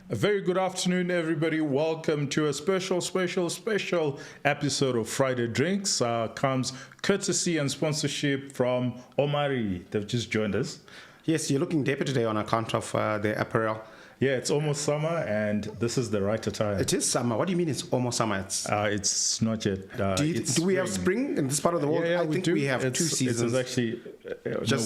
A very good afternoon, everybody. Welcome to a special episode of Friday Drinks. Comes courtesy and sponsorship from Omari. They've just joined us. Yes, you're looking dapper today on account of the apparel. Yeah, it's almost summer, and this is the right attire. It is summer. What do you mean it's almost summer? It's not yet. Do we have spring in this part of the world? Yeah, I think we have two seasons. It's actually,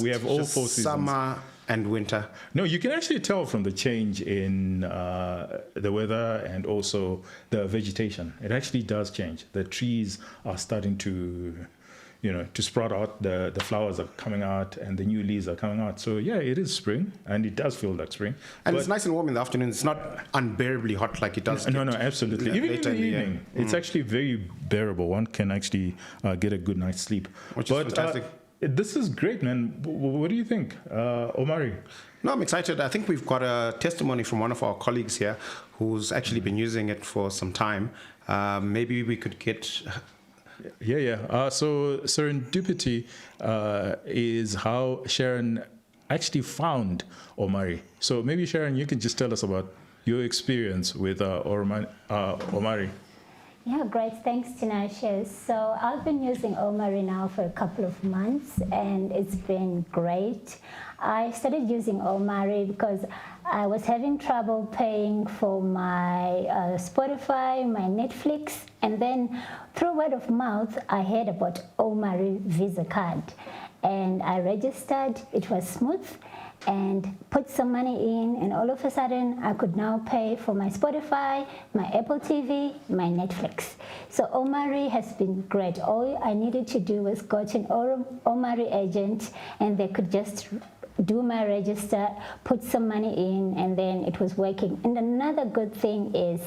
we have all 4 seasons. Summer and winter. No, you can actually tell from the change in the weather and also the vegetation. It actually does change. The trees are starting to sprout out. The flowers are coming out and the new leaves are coming out. So yeah, it is spring and it does feel like spring. And it's nice and warm in the afternoon. It's not unbearably hot like it does. No, absolutely. Even in the evening, it's actually very bearable. One can actually get a good night's sleep. Which is fantastic. This is great, man. What do you think, Omari? No, I'm excited. I think we've got a testimony from one of our colleagues here who's actually been using it for some time. Maybe we could get... Yeah. So serendipity is how Sharon actually found Omari. So maybe, Sharon, you can just tell us about your experience with Omari. Yeah, great. Thanks, Tinashe. So I've been using Omari now for a couple of months, and it's been great. I started using Omari because I was having trouble paying for my Spotify, my Netflix, and then through word of mouth, I heard about Omari Visa card, and I registered. It was smooth, and put some money in, and all of a sudden I could now pay for my Spotify, my Apple TV, my Netflix. So Omari has been great. All I needed to do was go to an Omari agent, and they could just do my register, put some money in, and then it was working. And another good thing is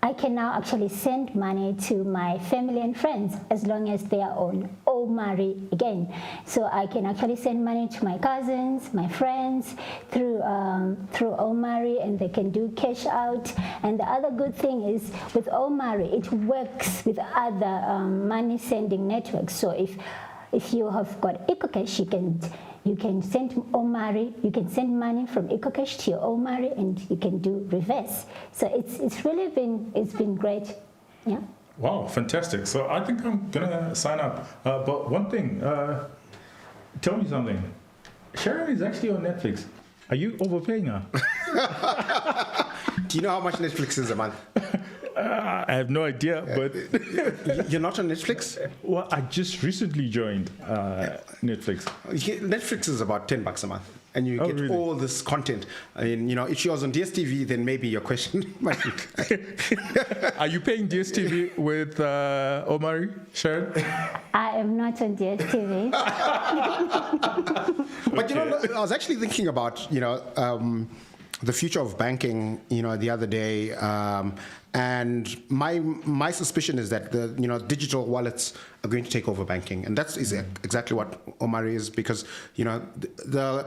I can now actually send money to my family and friends as long as they are on Omari again. So I can actually send money to my cousins, my friends through Omari, and they can do cash out. And the other good thing is with Omari, it works with other money sending networks. So if you have got EcoCash, you can send Omari, you can send money from EcoCash to your Omari, and you can do reverse. So it's really been great. Yeah. Wow, fantastic. So I think I'm gonna sign up. But one thing, tell me something. Sharon is actually on Netflix. Are you overpaying her? Do you know how much Netflix is a month? I have no idea, but... You're not on Netflix? Well, I just recently joined Netflix. Netflix is about $10 a month, and you get all this content. I mean, if she was on DSTV, then maybe your question might be... Are you paying DSTV with Omari, Sharon? I am not on DSTV. But, I was actually thinking about, the future of banking, the other day, and my suspicion is that the digital wallets are going to take over banking, and that's exactly what Omari is, because the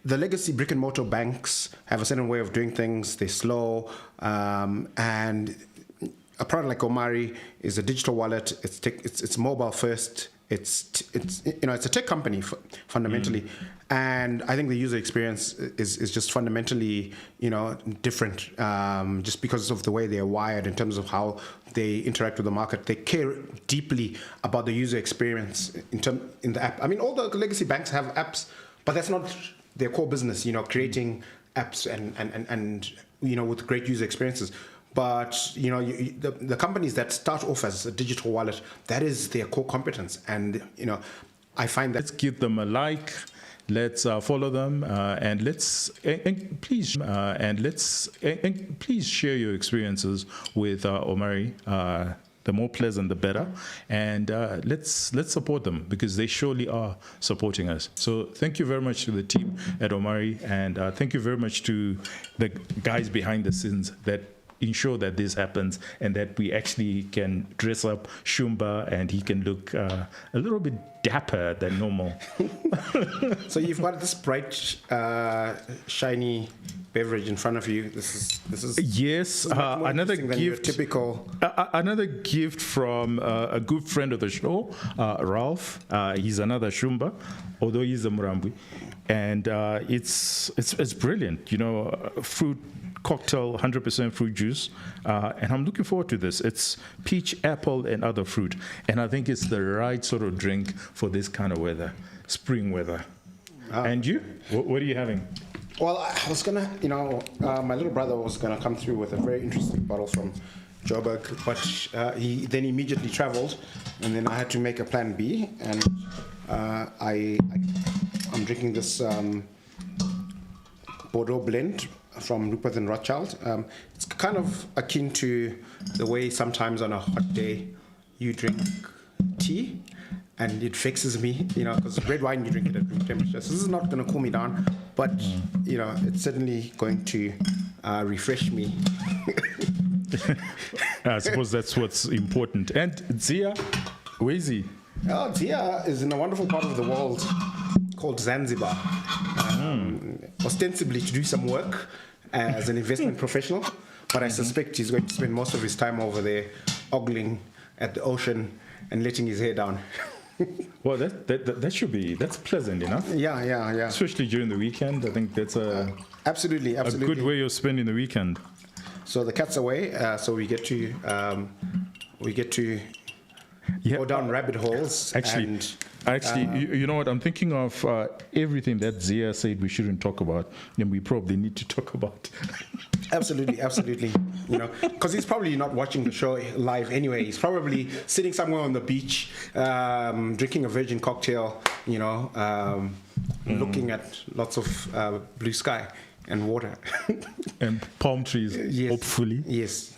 legacy brick and mortar banks have a certain way of doing things. They're slow, and a product like Omari is a digital wallet. It's mobile first. It's a tech company fundamentally, and I think the user experience is just fundamentally different, just because of the way they are wired in terms of how they interact with the market. They care deeply about the user experience in the app. I mean, all the legacy banks have apps, but that's not their core business. Creating apps and with great user experiences. But the companies that start off as a digital wallet, that is their core competence, and I find that. Let's give them a like, let's follow them, and please share your experiences with Omari. The more pleasant, the better, and let's support them, because they surely are supporting us. So thank you very much to the team at Omari, and thank you very much to the guys behind the scenes that ensure that this happens, and that we actually can dress up Shumba and he can look a little bit dapper than normal. So you've got this bright, shiny beverage in front of you. This is yes. Another gift. Typical. Another gift from a good friend of the show, Ralph. He's another Shumba, although he's a Murambwi, and it's brilliant. Fruit cocktail, 100% fruit juice, and I'm looking forward to this. It's peach, apple, and other fruit, and I think it's the right sort of drink for this kind of weather, spring weather. And you? What are you having? Well, I was gonna, my little brother was gonna come through with a very interesting bottle from Joburg, but he then immediately traveled, and then I had to make a plan B, and I'm drinking this Bordeaux blend from Rupert and Rothschild. It's kind of akin to the way sometimes on a hot day you drink tea, and it fixes me, because red wine you drink it at room temperature. So this is not going to cool me down, but it's certainly going to refresh me. I suppose that's what's important. And Zia, where is he? Oh, Zia is in a wonderful part of the world called Zanzibar, ostensibly to do some work as an investment professional, but I suspect he's going to spend most of his time over there ogling at the ocean and letting his hair down. Well, that's pleasant enough. Yeah. Especially during the weekend. I think that's absolutely a good way of spending the weekend. So the cat's away, so we get to go down rabbit holes. Actually, you know what? I'm thinking of everything that Zia said we shouldn't talk about, and we probably need to talk about. Absolutely. Because he's probably not watching the show live anyway. He's probably sitting somewhere on the beach, drinking a virgin cocktail, looking at lots of blue sky and water. And palm trees, yes. Hopefully. Yes.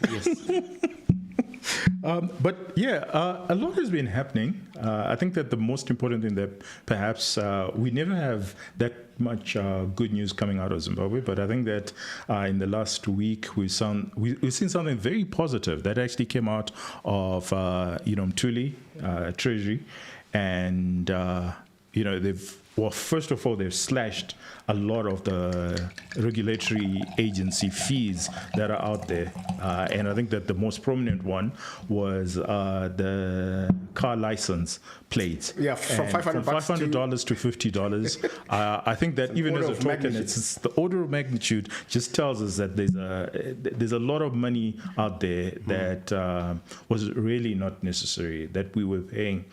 But yeah, a lot has been happening. I think that the most important thing that perhaps we never have that much good news coming out of Zimbabwe, but I think that in the last week we've seen something very positive that actually came out of Mtuli Treasury, and first of all, they've slashed a lot of the regulatory agency fees that are out there. And I think that the most prominent one was the car license plates. Yeah, from $500 to $50. I think that even as a token, it's the order of magnitude just tells us that there's a lot of money out there that was really not necessary, that we were paying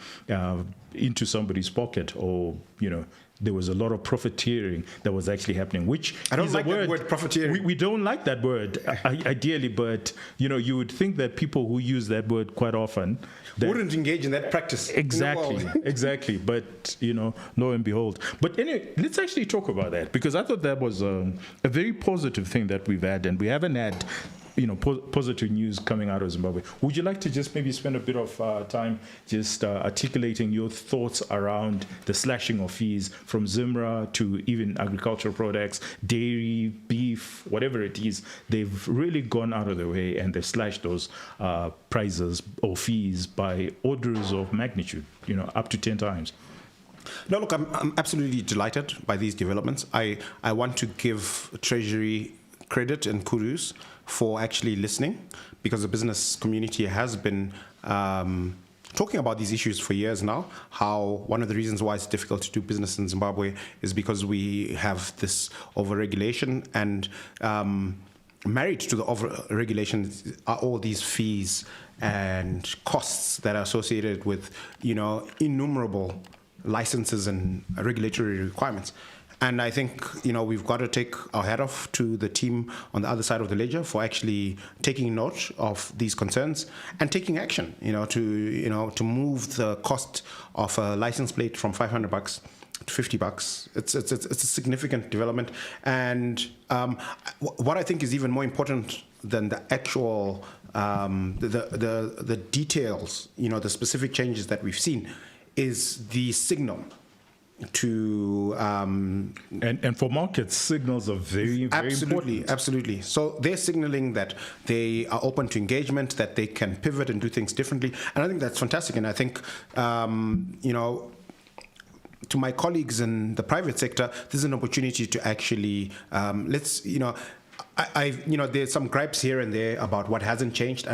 into somebody's pocket, or there was a lot of profiteering that was actually happening, which I don't is like a word. that word, profiteering. We don't like that word ideally, but you would think that people who use that word quite often wouldn't engage in that practice. Exactly. But lo and behold. But anyway, let's actually talk about that, because I thought that was a very positive thing that we've had, and we haven't had positive news coming out of Zimbabwe. Would you like to just maybe spend a bit of time just articulating your thoughts around the slashing of fees from Zimra to even agricultural products, dairy, beef, whatever it is? They've really gone out of their way and they've slashed those prices or fees by orders of magnitude, up to 10 times. No, look, I'm absolutely delighted by these developments. I want to give Treasury credit and kudos for actually listening, because the business community has been talking about these issues for years now, how one of the reasons why it's difficult to do business in Zimbabwe is because we have this overregulation, and married to the overregulation are all these fees and costs that are associated with, innumerable licenses and regulatory requirements. And I think, we've got to take our hat off to the team on the other side of the ledger for actually taking note of these concerns and taking action, to move the cost of a license plate from $500 to $50. It's a significant development. And what I think is even more important than the actual, the details, the specific changes that we've seen, is the signal to and for markets, signals are very important. Absolutely. So they're signaling that they are open to engagement, that they can pivot and do things differently, and I think that's fantastic. And I think to my colleagues in the private sector, this is an opportunity to actually there's some gripes here and there about what hasn't changed.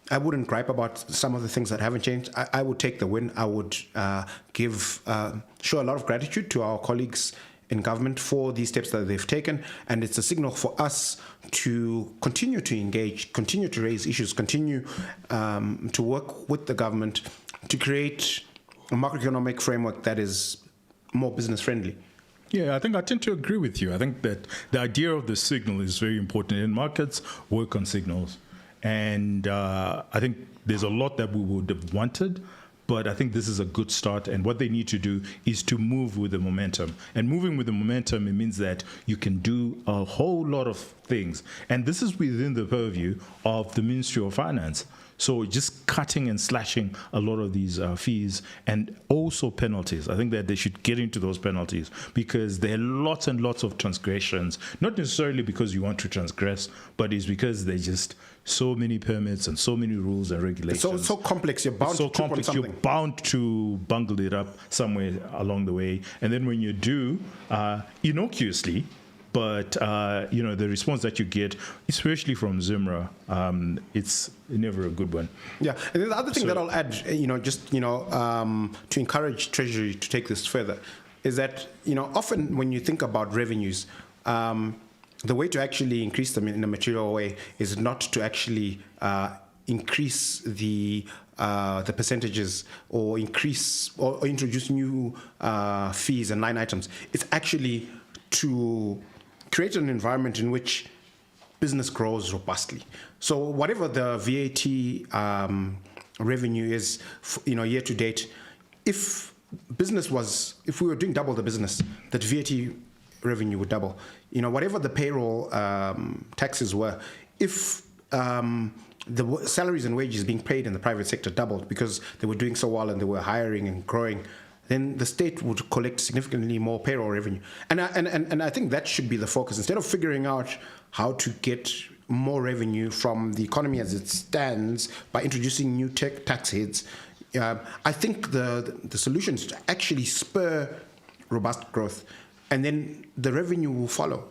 I wouldn't gripe about some of the things that haven't changed. I would take the win. I would show a lot of gratitude to our colleagues in government for these steps that they've taken, and it's a signal for us to continue to engage, continue to raise issues, continue to work with the government to create a macroeconomic framework that is more business friendly. Yeah, I think I tend to agree with you. I think that the idea of the signal is very important, and markets work on signals. And I think there's a lot that we would have wanted, but I think this is a good start. And what they need to do is to move with the momentum. And moving with the momentum, it means that you can do a whole lot of things. And this is within the purview of the Ministry of Finance. So just cutting and slashing a lot of these fees, and also penalties. I think that they should get into those penalties, because there are lots and lots of transgressions, not necessarily because you want to transgress, but it's because there's just so many permits and so many rules and regulations. It's so complex, you're bound to trip on something. You're bound to bungle it up somewhere along the way. And then when you do, innocuously, but the response that you get, especially from Zimra, it's never a good one. Yeah, and then the other thing that I'll add, to encourage Treasury to take this further, is that often when you think about revenues, the way to actually increase them in a material way is not to actually increase the percentages or increase or introduce new fees and line items. It's actually to create an environment in which business grows robustly. So whatever the VAT revenue is, year to date, if we were doing double the business, that VAT revenue would double. Whatever the payroll taxes were, if the salaries and wages being paid in the private sector doubled because they were doing so well and they were hiring and growing, then the state would collect significantly more payroll revenue. And I think that should be the focus. Instead of figuring out how to get more revenue from the economy as it stands by introducing new tax heads, I think the solution is to actually spur robust growth, and then the revenue will follow.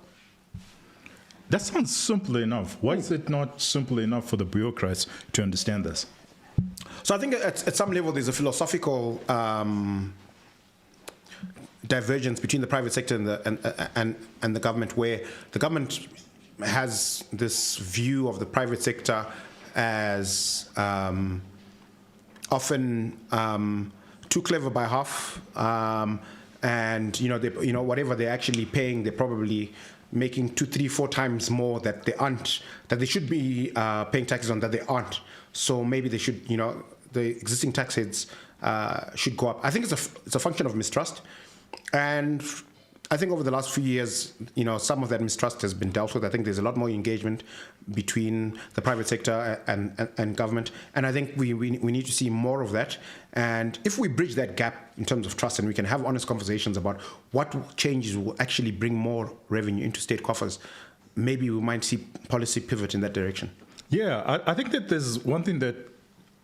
That sounds simple enough. Why is it not simple enough for the bureaucrats to understand this? So I think at some level there's a philosophical divergence between the private sector and the government, where the government has this view of the private sector as often too clever by half, and whatever they're actually paying, they're probably making 2, 3, 4 times more that they should be paying taxes on that they aren't. So maybe they should, the existing tax heads should go up. I think it's a function of mistrust, and I think over the last few years, some of that mistrust has been dealt with. I think there's a lot more engagement between the private sector and government, and I think we need to see more of that. And if we bridge that gap in terms of trust, and we can have honest conversations about what changes will actually bring more revenue into state coffers, maybe we might see policy pivot in that direction. Yeah, I think that there's one thing that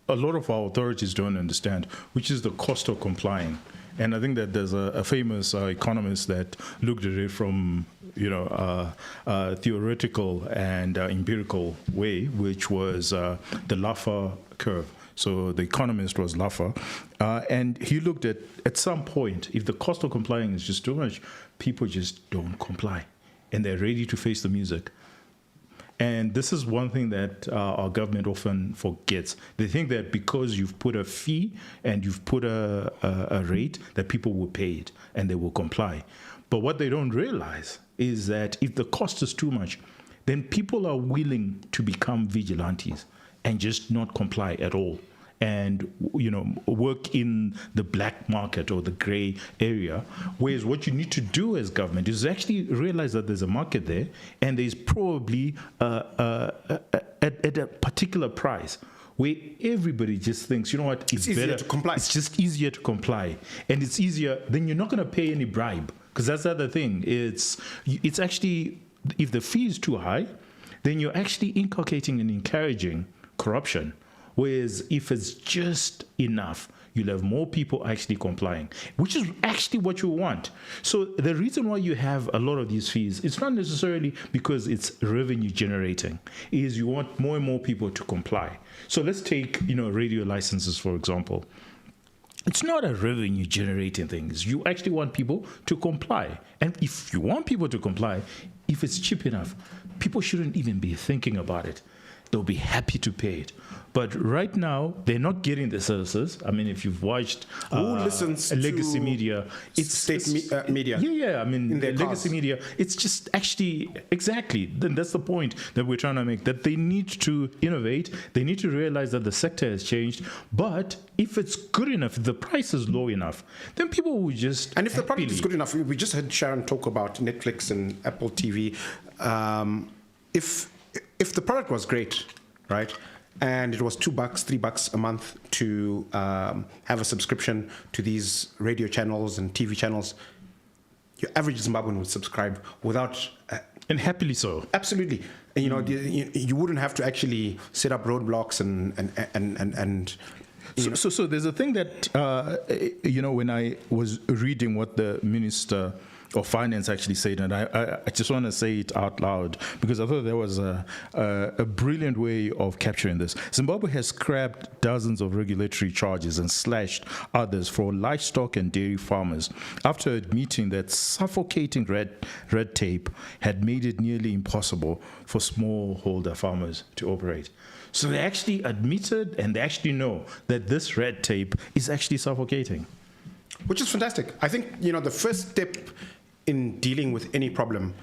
a lot of our authorities don't understand, which is the cost of complying. And I think that there's a famous economist that looked at it from, theoretical and empirical way, which was the Laffer curve. So the economist was Laffer, and he looked at some point, if the cost of complying is just too much, people just don't comply, and they're ready to face the music. And this is one thing that our government often forgets. They think that because you've put a fee and you've put a rate, that people will pay it and they will comply. But what they don't realize is that if the cost is too much, then people are willing to become vigilantes and just not comply at all, and work in the black market or the gray area. Whereas what you need to do as government is actually realize that there's a market there, and there's probably at a particular price where everybody just thinks, it's easier better to comply. It's just easier to comply, and it's easier. Then you're not going to pay any bribe, because that's the other thing. It's actually, if the fee is too high, then you're actually inculcating and encouraging corruption. Whereas if it's just enough, you'll have more people actually complying, which is actually what you want. So the reason why you have a lot of these fees, it's not necessarily because it's revenue generating, is you want more and more people to comply. So let's take, radio licenses, for example. it's not a revenue generating thing. You actually want people to comply. And if you want people to comply, if it's cheap enough, people shouldn't even be thinking about it. They'll be happy to pay it. But right now, they're not getting the services. I mean, if you've watched Who listens legacy to media, it's state media? Yeah. I mean, in their legacy cars? media, it's just actually, exactly. Then that's the point that we're trying to make, that they need to innovate. They need to realize that the sector has changed. But if it's good enough, if the price is low enough, then people will just And if the product happily- is good enough, we just heard Sharon talk about Netflix and Apple TV. If the product was great, right, and it was $2, $3 a month to have a subscription to these radio channels and TV channels, your average Zimbabwean would subscribe without. And happily so. Absolutely. And, you wouldn't have to actually set up roadblocks and So there's a thing that, when I was reading what the Minister of Finance actually said, and I just want to say it out loud because I thought there was a brilliant way of capturing this. Zimbabwe has scrapped dozens of regulatory charges and slashed others for livestock and dairy farmers after admitting that suffocating red tape had made it nearly impossible for smallholder farmers to operate. So they actually admitted and they actually know that this red tape is actually suffocating. which is fantastic. I think, the first step in dealing with any problem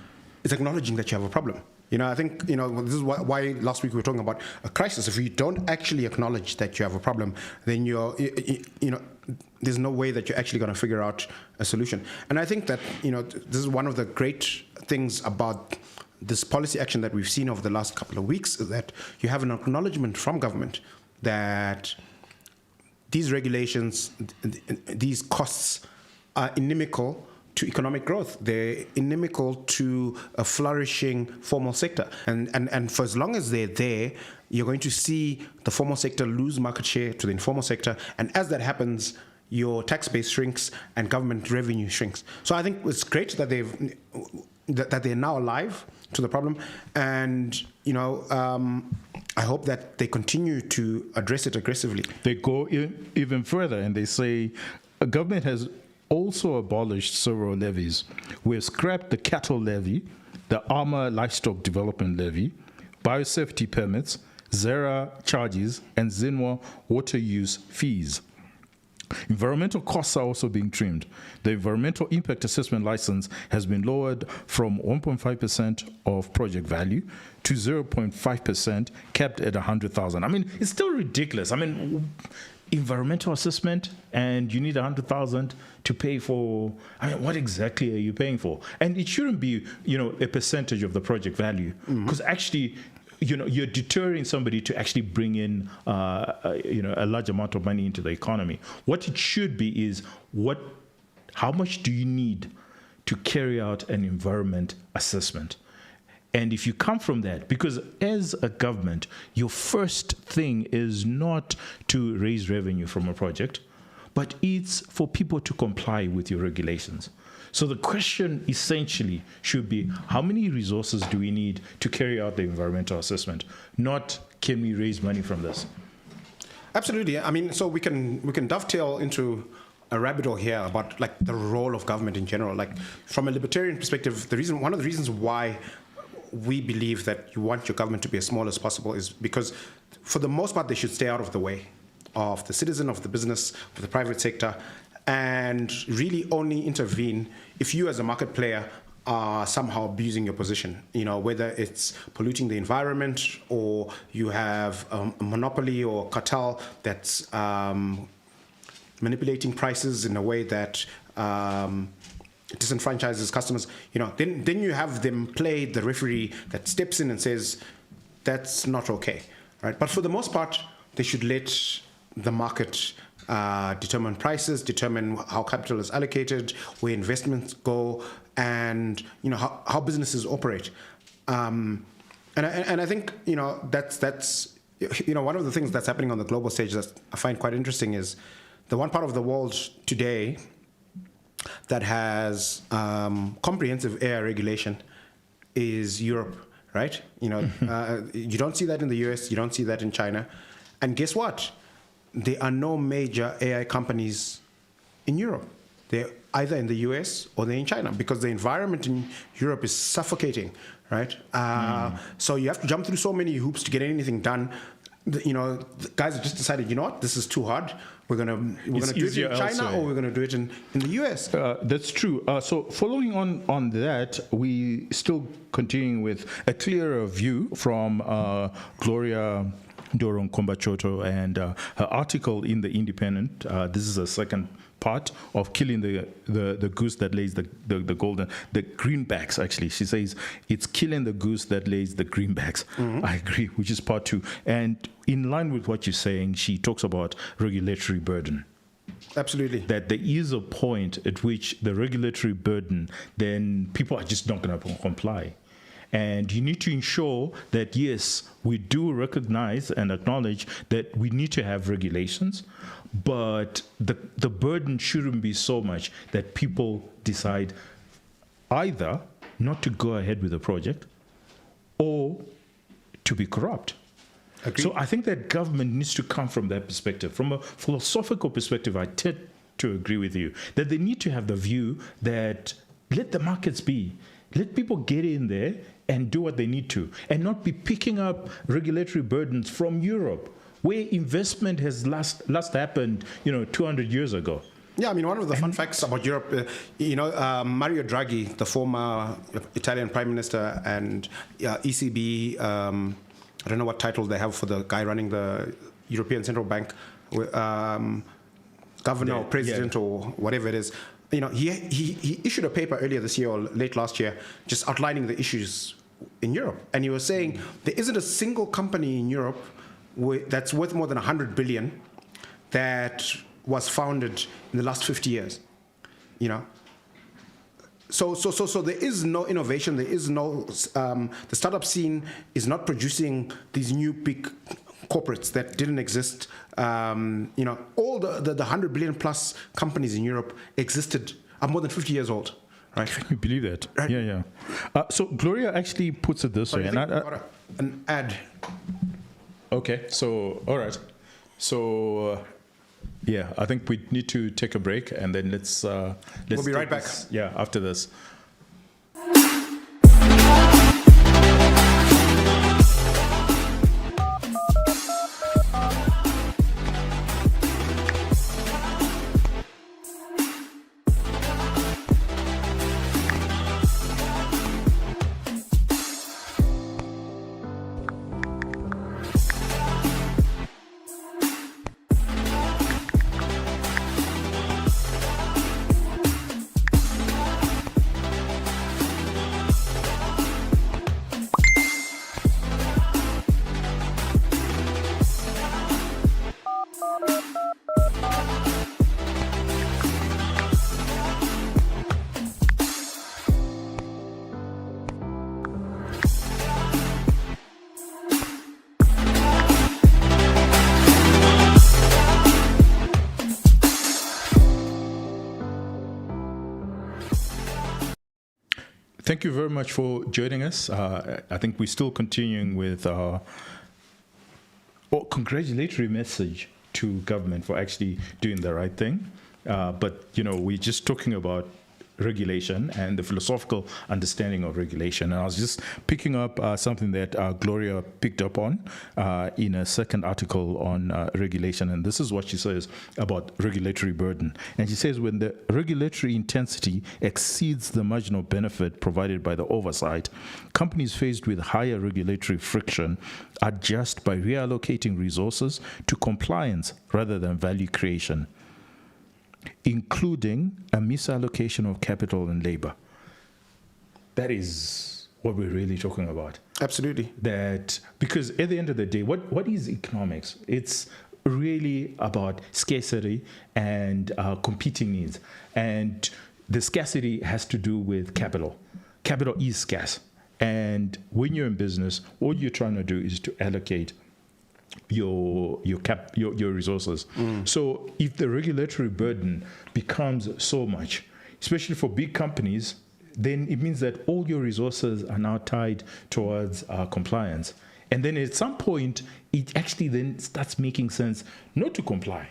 is acknowledging that you have a problem. I think, this is why last week we were talking about a crisis. If you don't actually acknowledge that you have a problem, then there's no way that you're actually going to figure out a solution. And I think that, this is one of the great things about this policy action that we've seen over the last couple of weeks, is that you have an acknowledgement from government that these regulations, these costs are inimical to economic growth. They're inimical to a flourishing formal sector. And for as long as they're there, you're going to see the formal sector lose market share to the informal sector. And as that happens, your tax base shrinks and government revenue shrinks. So I think it's great that they're now alive to the problem. And, I hope that they continue to address it aggressively. They go even further and they say a government has also abolished several levies. We have scrapped the cattle levy, the armor livestock development levy, biosafety permits, ZERA charges, and Zinwa water use fees. Environmental costs are also being trimmed. The environmental impact assessment license has been lowered from 1.5% of project value to 0.5%, capped at 100,000. I mean, it's still ridiculous. I mean, environmental assessment, and you need 100,000 to pay for. I mean, what exactly are you paying for? And it shouldn't be, a percentage of the project value, because actually, you're deterring somebody to actually bring in, a large amount of money into the economy. What it should be is how much do you need to carry out an environment assessment? And if you come from that, because as a government, your first thing is not to raise revenue from a project, but it's for people to comply with your regulations. So the question essentially should be, how many resources do we need to carry out the environmental assessment? Not, can we raise money from this? Absolutely. I mean, so we can dovetail into a rabbit hole here about the role of government in general. From a libertarian perspective, one of the reasons why we believe that you want your government to be as small as possible is because, for the most part, they should stay out of the way of the citizen, of the business, of the private sector, and really only intervene if you as a market player are somehow abusing your position, whether it's polluting the environment or you have a monopoly or cartel that's manipulating prices in a way that disenfranchises customers, then you have them play the referee that steps in and says, that's not okay, right? But for the most part, they should let the market determine prices, determine how capital is allocated, where investments go, and how businesses operate. And I think that's one of the things that's happening on the global stage that I find quite interesting is the one part of the world today that has comprehensive air regulation is Europe, right? You don't see that in the US, you don't see that in China. And guess what? there are no major AI companies in Europe. They're either in the US or they're in China because the environment in Europe is suffocating, right? So you have to jump through so many hoops to get anything done. The guys have just decided, you know what, this is too hard. We're gonna do it in China or we're gonna do it in the US. That's true. So following on that, we still continuing with a clearer view from Gloria Doron Kombachoto and her article in The Independent. This is a second part of killing the goose that lays the greenbacks. Actually, she says it's killing the goose that lays the greenbacks. I agree, which is part 2. And in line with what you're saying, she talks about regulatory burden. Absolutely. That there is a point at which the regulatory burden, then people are just not going to comply. And you need to ensure that, yes, we do recognize and acknowledge that we need to have regulations, but the burden shouldn't be so much that people decide either not to go ahead with the project or to be corrupt. Agreed. So I think that government needs to come from that perspective. From a philosophical perspective, I tend to agree with you that they need to have the view that let the markets be. Let people get in there and do what they need to, and not be picking up regulatory burdens from Europe, where investment has last happened, 200 years ago. Yeah, I mean, one of the fun facts about Europe, Mario Draghi, the former Italian Prime Minister, and ECB, I don't know what title they have for the guy running the European Central Bank, governor or president or whatever it is. He issued a paper earlier this year or late last year just outlining the issues in Europe. And he was saying there isn't a single company in Europe that's worth more than 100 billion that was founded in the last 50 years. So there is no innovation. There is no the startup scene is not producing these new big corporates that didn't exist. All the 100 billion plus companies in Europe are more than 50 years old. Right? Can you believe that? Right? Yeah. So Gloria actually puts it this way. An ad. Okay. So all right. So I think we need to take a break, and then let's we'll be right back. After this. Thank you very much for joining us. I think we're still continuing with our congratulatory message to government for actually doing the right thing. But, we're just talking about regulation and the philosophical understanding of regulation. And I was just picking up something that Gloria picked up on in a second article on regulation. And this is what she says about regulatory burden. And she says when the regulatory intensity exceeds the marginal benefit provided by the oversight, companies faced with higher regulatory friction adjust by reallocating resources to compliance rather than value creation, including a misallocation of capital and labor. That is what we're really talking about. Absolutely. That, because at the end of the day, what is economics? It's really about scarcity and competing needs. And the scarcity has to do with capital. Capital is scarce. And when you're in business, what you're trying to do is to allocate your resources. So if the regulatory burden becomes so much, especially for big companies, then it means that all your resources are now tied towards compliance. And then at some point, it actually then starts making sense not to comply.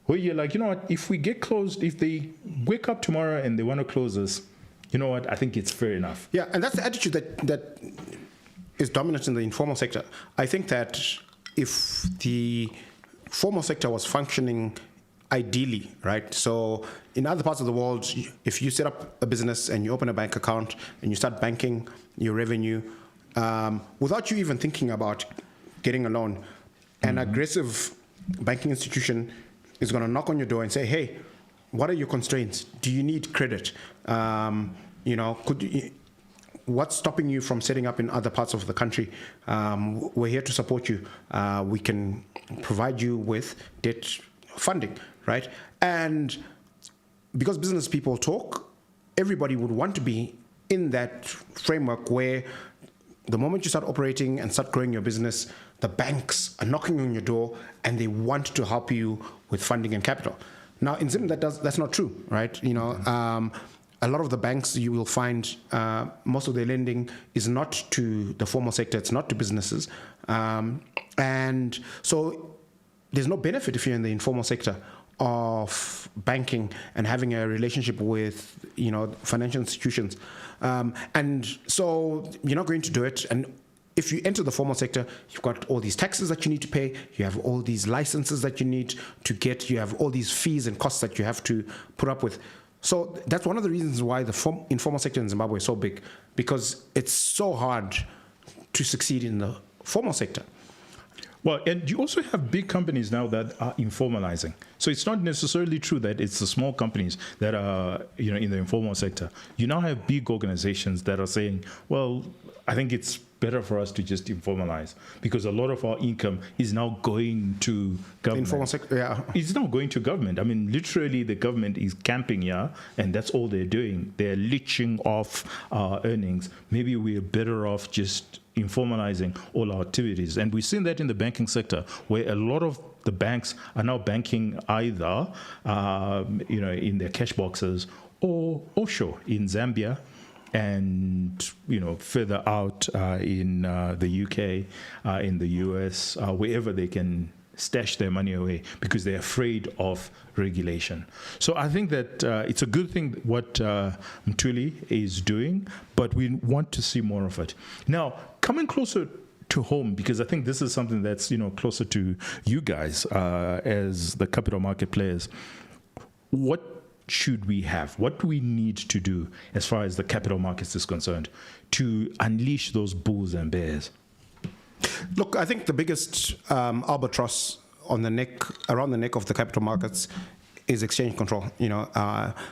Where you're like, you know what, if we get closed, if they wake up tomorrow and they want to close us, you know what, I think it's fair enough. Yeah, and that's the attitude that is dominant in the informal sector. I think that if the formal sector was functioning ideally, right? So in other parts of the world, if you set up a business and you open a bank account and you start banking your revenue, without you even thinking about getting a loan, an aggressive banking institution is going to knock on your door and say, hey, what are your constraints? Do you need credit? What's stopping you from setting up in other parts of the country? We're here to support you. We can provide you with debt funding, right? And because business people talk, everybody would want to be in that framework where the moment you start operating and start growing your business, the banks are knocking on your door and they want to help you with funding and capital. Now, in Zim, that's not true, right? A lot of the banks you will find, most of their lending is not to the formal sector, it's not to businesses. And so there's no benefit if you're in the informal sector of banking and having a relationship with, financial institutions. And so you're not going to do it. And if you enter the formal sector, you've got all these taxes that you need to pay, you have all these licenses that you need to get, you have all these fees and costs that you have to put up with. So that's one of the reasons why the informal sector in Zimbabwe is so big, because it's so hard to succeed in the formal sector. Well, and you also have big companies now that are informalizing. So it's not necessarily true that it's the small companies that are, in the informal sector. You now have big organizations that are saying, well, I think it's better for us to just informalize, because a lot of our income is now going to government. Informal sector, yeah. It's not going to government. I mean, literally, the government is camping here, and that's all they're doing. They're leeching off our earnings. Maybe we're better off just informalizing all our activities. And we've seen that in the banking sector, where a lot of the banks are now banking either, in their cash boxes or offshore in Zambia, and further out in the UK, in the US, wherever they can stash their money away, because they're afraid of regulation. So I think that it's a good thing what Mtuli is doing, but we want to see more of it. Now, coming closer to home, because I think this is something that's closer to you guys as the capital market players. What should we have? What do we need to do as far as the capital markets is concerned to unleash those bulls and bears? Look, I think the biggest albatross around the neck of the capital markets is exchange control.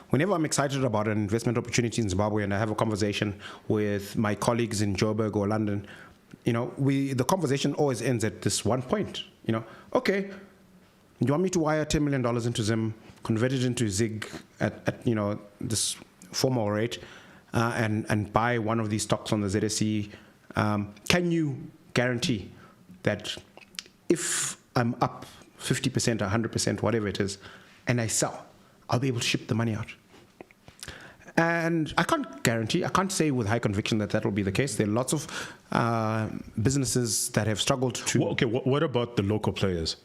Whenever I'm excited about an investment opportunity in Zimbabwe and I have a conversation with my colleagues in Joburg or London, the conversation always ends at this one point. Okay, you want me to wire $10 million into Zim, convert it into ZIG at this formal rate, and buy one of these stocks on the ZSE? Can you guarantee that if I'm up 50% or 100%, whatever it is, and I sell, I'll be able to ship the money out? And I can't say with high conviction that will be the case. There are lots of businesses that have struggled to... Well, okay, what about the local players?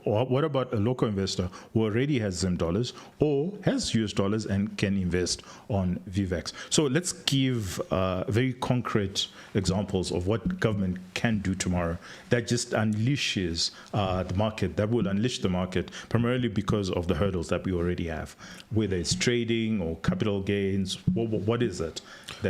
Or what about a local investor who already has Zim dollars or has US dollars and can invest on VVAX? So let's give very concrete examples of what government can do tomorrow that just unleashes the market, that will unleash the market, primarily because of the hurdles that we already have, whether it's trading or capital gains. What is it?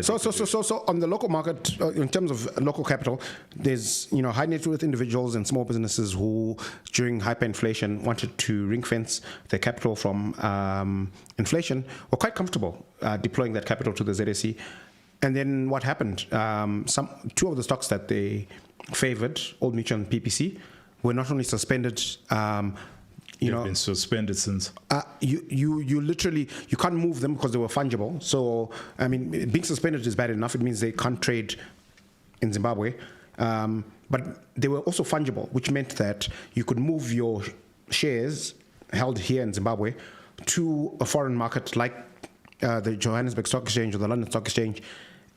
So on the local market, in terms of local capital, there's high net worth individuals and small businesses who, during hyperinflation, wanted to ring fence their capital from inflation, were quite comfortable deploying that capital to the ZSE. And then what happened? Two of the stocks that they favored, Old Mutual and PPC, were not only suspended. They've been suspended since. You literally can't move them because they were fungible. So I mean, being suspended is bad enough. It means they can't trade in Zimbabwe. But they were also fungible, which meant that you could move your shares held here in Zimbabwe to a foreign market like the Johannesburg Stock Exchange or the London Stock Exchange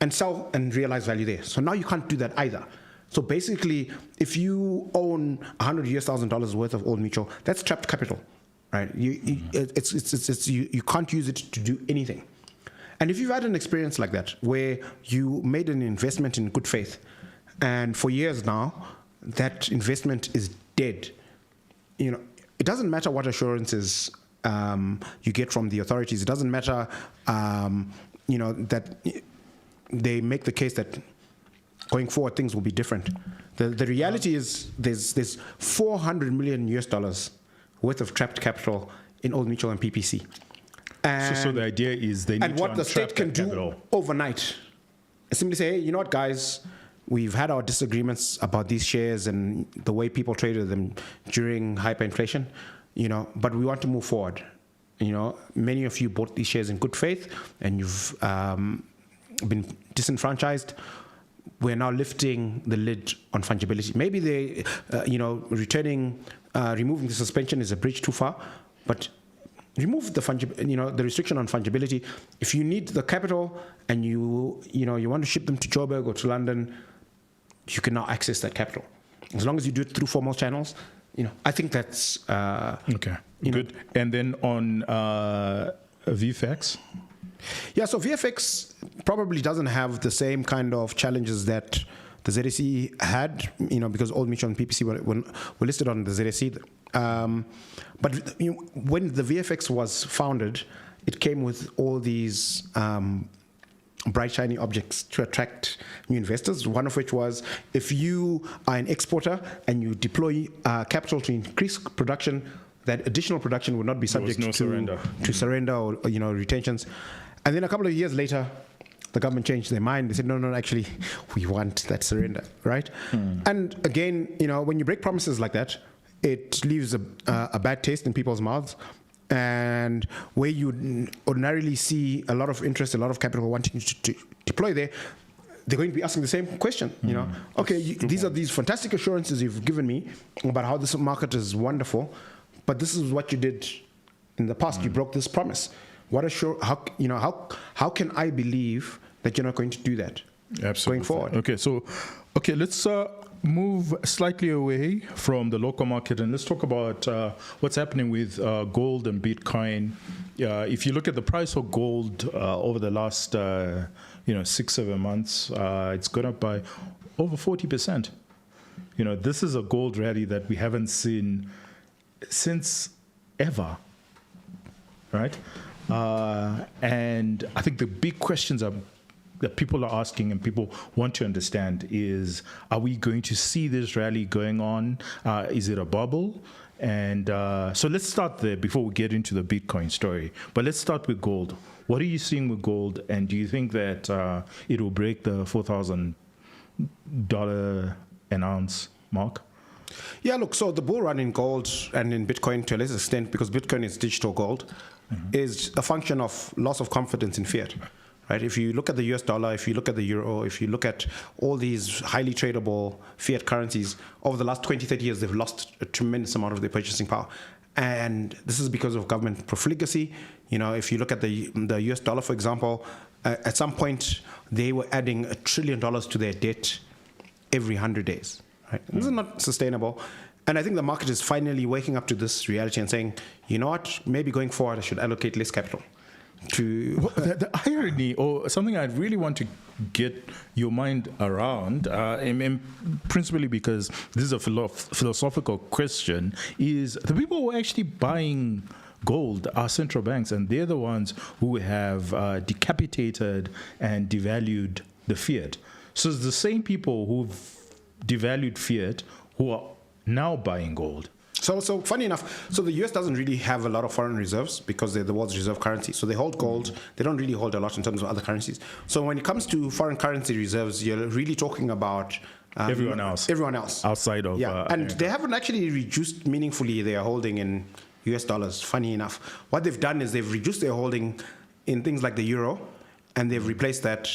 and sell and realize value there. So now you can't do that either. So basically, if you own $100,000 worth of Old Mutual, that's trapped capital, right? You can't use it to do anything. And if you've had an experience like that, where you made an investment in good faith, and for years now, that investment is dead, it doesn't matter what assurances you get from the authorities. It doesn't matter, that they make the case that going forward things will be different. The reality is there's $400 million worth of trapped capital in Old Mutual and PPC. And, so the idea is they need and what the state can do capital overnight is simply say, hey, you know what, guys, we've had our disagreements about these shares and the way people traded them during hyperinflation, but we want to move forward. Many of you bought these shares in good faith and you've been disenfranchised. We're now lifting the lid on fungibility. Maybe they, removing the suspension is a bridge too far, but remove the restriction on fungibility. If you need the capital and you want to ship them to Joburg or to London, you can now access that capital. As long as you do it through formal channels, I think that's okay. Good. And then on VFX. Yeah, so VFX probably doesn't have the same kind of challenges that the ZSE had, because Old Mutual and PPC were listed on the ZSE. But when the VFX was founded, it came with all these bright, shiny objects to attract new investors, one of which was if you are an exporter and you deploy capital to increase production, that additional production would not be subject to surrender or retentions. And then a couple of years later, the government changed their mind. They said, no, actually, we want that surrender, right? And again, when you break promises like that, it leaves a bad taste in people's mouths. And where you ordinarily see a lot of interest, a lot of capital wanting to deploy there, they're going to be asking the same question. Okay, these are these fantastic assurances you've given me about how this market is wonderful, but this is what you did in the past. You broke this promise. How can I believe that you're not going to do that? Absolutely. Going forward? Okay, let's move slightly away from the local market and let's talk about what's happening with gold and Bitcoin. If you look at the price of gold over the last 6-7 months, it's gone up by over 40%. This is a gold rally that we haven't seen since ever, right? And I think the big questions that people are asking and people want to understand is, are we going to see this rally going on? Is it a bubble? And so let's start there before we get into the Bitcoin story. But let's start with gold. What are you seeing with gold? And do you think that it will break the $4,000 an ounce mark? Yeah, look, so the bull run in gold and in Bitcoin to a lesser extent, because Bitcoin is digital gold, is a function of loss of confidence in fiat. Right? If you look at the US dollar, if you look at the euro, if you look at all these highly tradable fiat currencies, over the last 20, 30 years, they've lost a tremendous amount of their purchasing power. And this is because of government profligacy. If you look at the US dollar, for example, at some point, they were adding $1 trillion to their debt every 100 days. Right? This is not sustainable. And I think the market is finally waking up to this reality and saying, you know what, maybe going forward, I should allocate less capital. The irony, or something I really want to get your mind around, and principally because this is a philosophical question, is the people who are actually buying gold are central banks, and they're the ones who have decapitated and devalued the fiat. So it's the same people who've devalued fiat who are now buying gold. So funny enough, so the US doesn't really have a lot of foreign reserves because they're the world's reserve currency. So they hold gold. They don't really hold a lot in terms of other currencies. So when it comes to foreign currency reserves, you're really talking about everyone else outside of and America. They haven't actually reduced meaningfully their holding in US dollars. Funny enough, what they've done is they've reduced their holding in things like the euro, and they've replaced that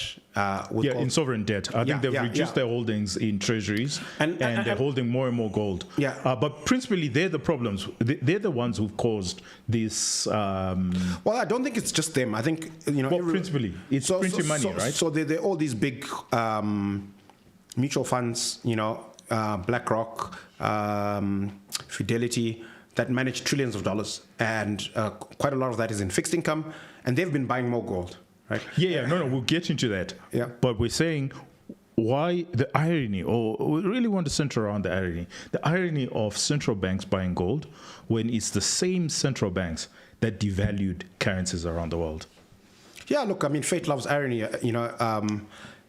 with gold. In sovereign debt. I think they've reduced their holdings in treasuries, and they're holding more and more gold. But principally, they're the problems. They're the ones who've caused this. Well, I don't think it's just them. I think principally, it's printing money, right? So they're all these big mutual funds, BlackRock, Fidelity, that manage trillions of dollars, and quite a lot of that is in fixed income, and they've been buying more gold, right? No, we'll get into that. Yeah. But we're saying why the irony, or we really want to center around the irony of central banks buying gold when it's the same central banks that devalued currencies around the world. Yeah, look, I mean, fate loves irony.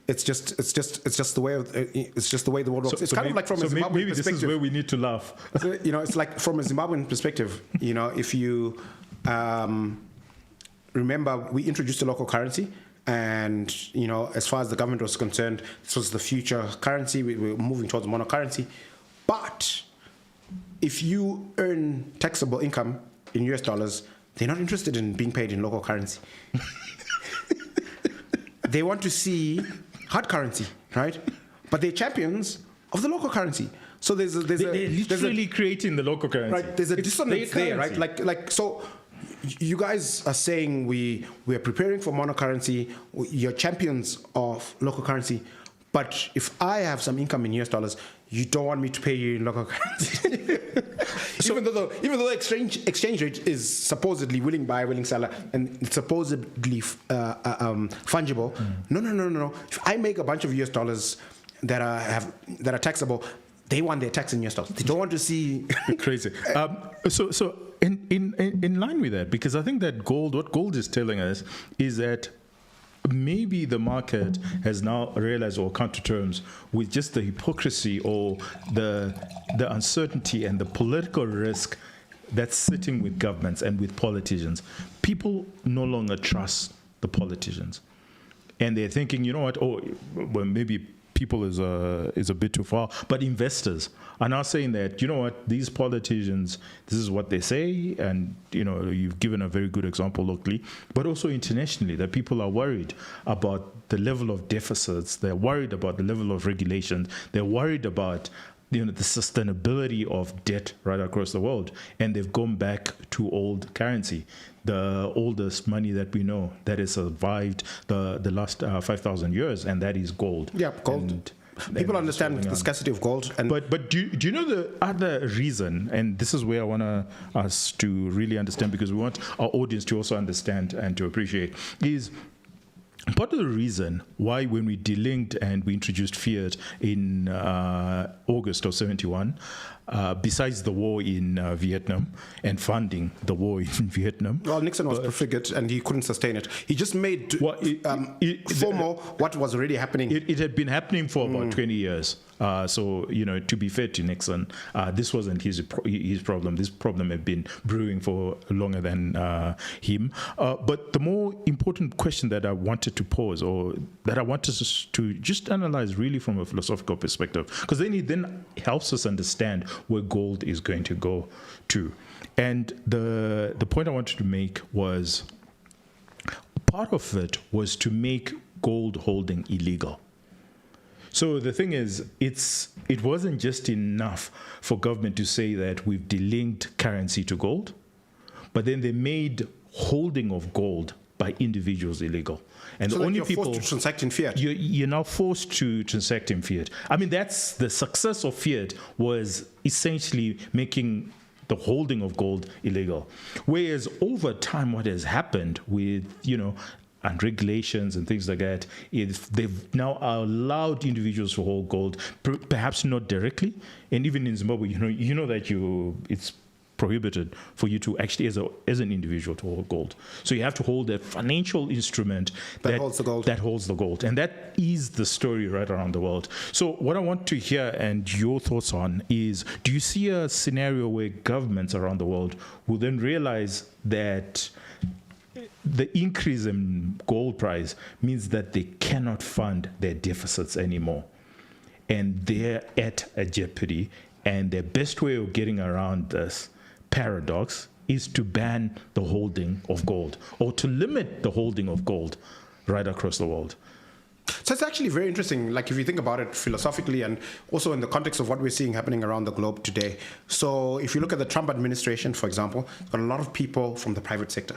It's just the way the world works. It's kind of like from a Zimbabwean maybe perspective. This is where we need to laugh. It's like from a Zimbabwean perspective. If you remember, we introduced a local currency, and as far as the government was concerned, this was the future currency. We were moving towards monocurrency. But if you earn taxable income in US dollars, they're not interested in being paid in local currency. They want to see hard currency, right? But they're champions of the local currency. So they're literally creating the local currency. Right, there's a dissonance there, right? Like so. You guys are saying we are preparing for monocurrency. You're champions of local currency, but if I have some income in US dollars, you don't want me to pay you in local currency. even though the exchange rate is supposedly willing buyer, willing seller, and it's supposedly fungible. No. If I make a bunch of US dollars that are taxable, they want their tax in US dollars. They don't want to see crazy. So in line with that, because I think that what gold is telling us is that maybe the market has now realized or come to terms with just the hypocrisy or the uncertainty and the political risk that's sitting with governments and with politicians. People no longer trust the politicians, and they're thinking, you know what? Oh, well, maybe people is a bit too far, but investors are now saying that, you know what, these politicians, this is what they say, and you've given a very good example locally, but also internationally, that people are worried about the level of deficits, they're worried about the level of regulations, they're worried about the sustainability of debt right across the world, and they've gone back to old currency, the oldest money that we know that has survived the last 5,000 years, and that is gold. Yeah, gold. People understand the scarcity of gold. But do you know the other reason, and this is where I want us to really understand, because we want our audience to also understand and to appreciate, is part of the reason why when we delinked and we introduced fiat in August of 71, besides the war in Vietnam and funding the war in Vietnam. Well, Nixon was prefigured and he couldn't sustain it. He just made formal what was already happening. It had been happening for about 20 years. So, to be fair to Nixon, this wasn't his problem. This problem had been brewing for longer than him. But the more important question that I wanted to pose, or that I wanted us to just analyze really from a philosophical perspective, because then it then helps us understand where gold is going to go to. And the point I wanted to make was, part of it was to make gold holding illegal. So the thing is, it wasn't just enough for government to say that we've delinked currency to gold, but then they made holding of gold by individuals illegal. And so the only you're people forced to transact in fiat. You're now forced to transact in fiat. I mean, that's the success of fiat, was essentially making the holding of gold illegal. Whereas over time, what has happened with, and regulations and things like that, is they've now allowed individuals to hold gold, perhaps not directly. And even in Zimbabwe, you know that it's prohibited for you to actually, as an individual, to hold gold. So you have to hold a financial instrument that holds the gold. That holds the gold. And that is the story right around the world. So what I want to hear and your thoughts on is, do you see a scenario where governments around the world will then realize that the increase in gold price means that they cannot fund their deficits anymore, and they're at a jeopardy, and their best way of getting around this paradox is to ban the holding of gold, or to limit the holding of gold right across the world? So it's actually very interesting, like if you think about it philosophically and also in the context of what we're seeing happening around the globe today. So if you look at the Trump administration, for example, got a lot of people from the private sector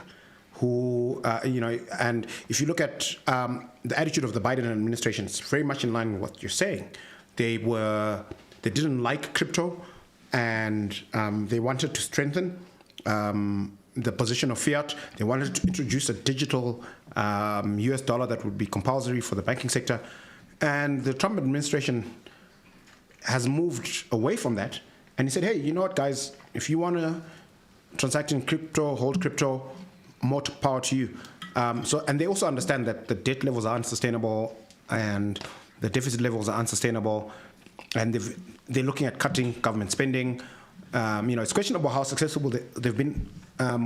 who, and if you look at the attitude of the Biden administration, it's very much in line with what you're saying. they didn't like crypto, and they wanted to strengthen the position of fiat. They wanted to introduce a digital US dollar that would be compulsory for the banking sector. And the Trump administration has moved away from that. And he said, hey, you know what, guys, if you want to transact in crypto, hold crypto, more power to you. And they also understand that the debt levels are unsustainable and the deficit levels are unsustainable. And they're looking at cutting government spending. It's questionable how successful they've been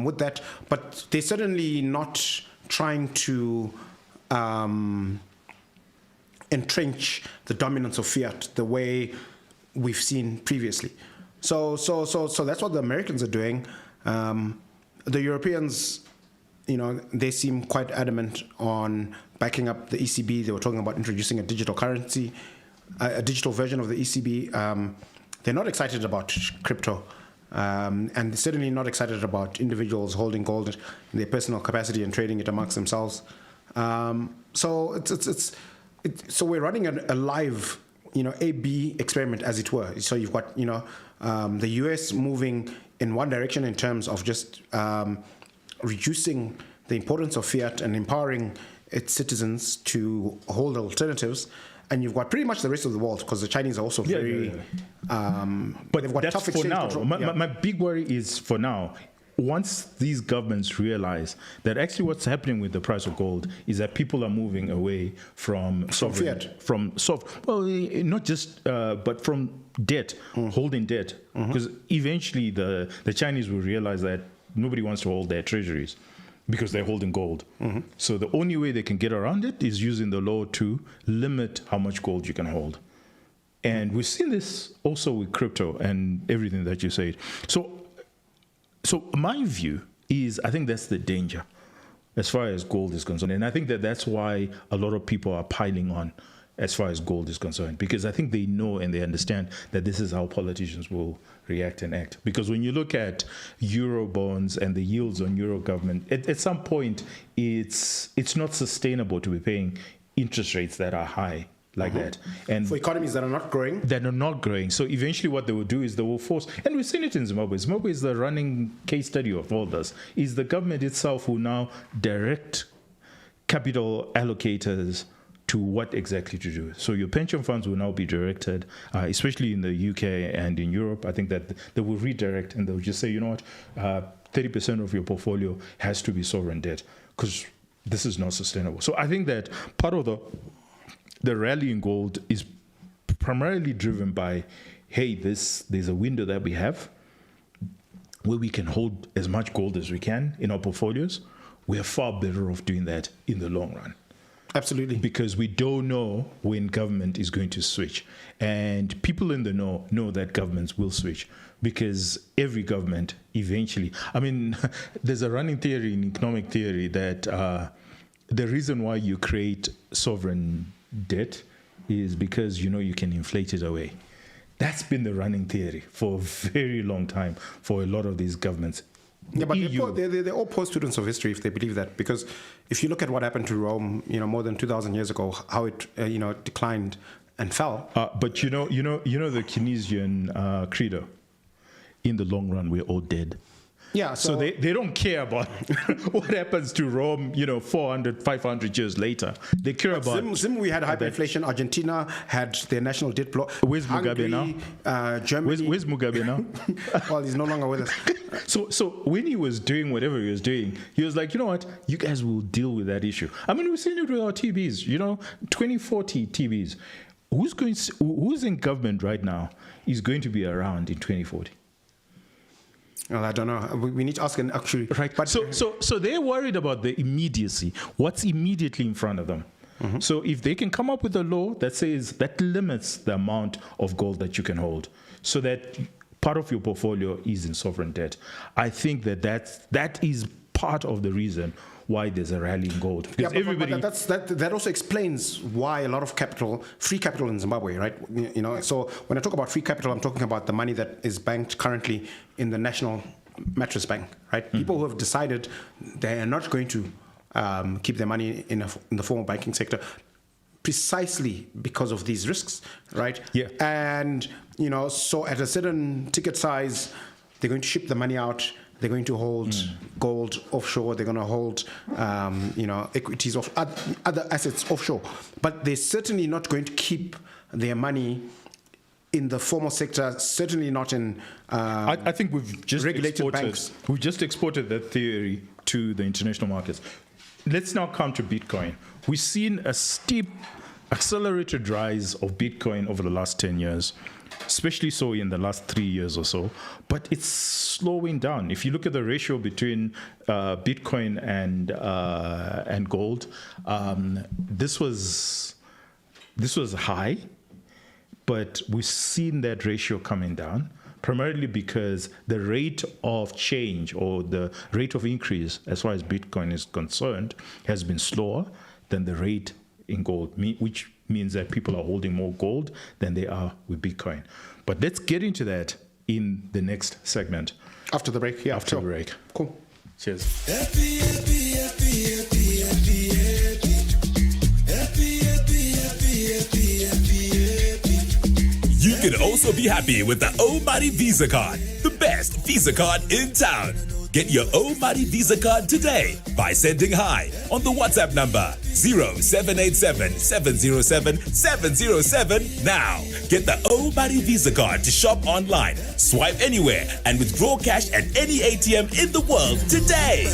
with that, but they're certainly not trying to entrench the dominance of fiat the way we've seen previously. So that's what the Americans are doing. The Europeans, they seem quite adamant on backing up the ECB. They were talking about introducing a digital currency, a digital version of the ECB. They're not excited about crypto, and they're certainly not excited about individuals holding gold in their personal capacity and trading it amongst themselves. So we're running a live, A/B experiment, as it were. So you've got, the US moving in one direction in terms of just reducing the importance of fiat and empowering its citizens to hold alternatives. And you've got pretty much the rest of the world, because the Chinese are also very... But they've got that's tough for exchange now. control. My big worry is for now. Once these governments realize that actually what's happening with the price of gold is that people are moving away from sovereign, not just, but from debt, holding debt. Because eventually the Chinese will realize that nobody wants to hold their treasuries because they're holding gold. So the only way they can get around it is using the law to limit how much gold you can hold. And we've seen this also with crypto and everything that you said. So my view is, I think that's the danger as far as gold is concerned. And I think that's why a lot of people are piling on as far as gold is concerned, because I think they know and they understand that this is how politicians will react and act. Because when you look at euro bonds and the yields on euro government, at some point, it's not sustainable to be paying interest rates that are high like that. And for economies that are not growing. So eventually what they will do is they will force, and we've seen it in Zimbabwe. Zimbabwe is the running case study of all this, is the government itself will now direct capital allocators to what exactly to do. So your pension funds will now be directed, especially in the UK and in Europe. I think that they will redirect and they'll just say, you know what, 30% of your portfolio has to be sovereign debt, because this is not sustainable. So I think that part of the rally in gold is primarily driven by, hey, there's a window that we have where we can hold as much gold as we can in our portfolios. We are far better off doing that in the long run. Absolutely. Because we don't know when government is going to switch. And people in the know that governments will switch, because every government eventually, there's a running theory in economic theory that the reason why you create sovereign debt is because you can inflate it away. That's been the running theory for a very long time for a lot of these governments. Yeah, but they're all poor students of history if they believe that, because if you look at what happened to Rome, more than 2,000 years ago, how it declined and fell. But you know the Keynesian credo, in the long run we're all dead. Yeah, so they don't care about what happens to Rome, 400, 500 years later. They care about... Zimbabwe had hyperinflation. Argentina had their national debt block. Where's Mugabe now? Germany. Where's Mugabe now? Well, he's no longer with us. So when he was doing whatever he was doing, he was like, you know what? You guys will deal with that issue. We've seen it with our TBs, 2040 TBs. Who's in government right now is going to be around in 2040? Well, I don't know. We need to ask an actually. Right. But so they're worried about the immediacy. What's immediately in front of them? So if they can come up with a law that says that limits the amount of gold that you can hold, so that part of your portfolio is in sovereign debt, I think that is part of the reason why there's a rally in gold. Because that also explains why a lot of free capital in Zimbabwe, right? So when I talk about free capital, I'm talking about the money that is banked currently in the National Mattress Bank, right? People who have decided they are not going to keep their money in the formal banking sector, precisely because of these risks, right? Yeah. And, so at a certain ticket size, they're going to ship the money out. They're going to hold gold offshore. They're going to hold, equities of other assets offshore. But they're certainly not going to keep their money in the formal sector. Certainly not in I think we've just regulated banks. We've just exported that theory to the international markets. Let's now come to Bitcoin. We've seen a steep, accelerated rise of Bitcoin over the last 10 years. Especially so in the last 3 years or so, but it's slowing down. If you look at the ratio between Bitcoin and gold, this was high, but we've seen that ratio coming down, primarily because the rate of change or the rate of increase, as far as Bitcoin is concerned, has been slower than the rate in gold, which means that people are holding more gold than they are with Bitcoin. But let's get into that in the next segment. After the break, yeah. After the break. Cool. Cheers. You can also be happy with the Omari Visa card, the best Visa card in town. Get your Omari Visa card today by sending hi on the WhatsApp number 0787 707 707 now. Get the Omari Visa card to shop online, swipe anywhere, and withdraw cash at any ATM in the world today.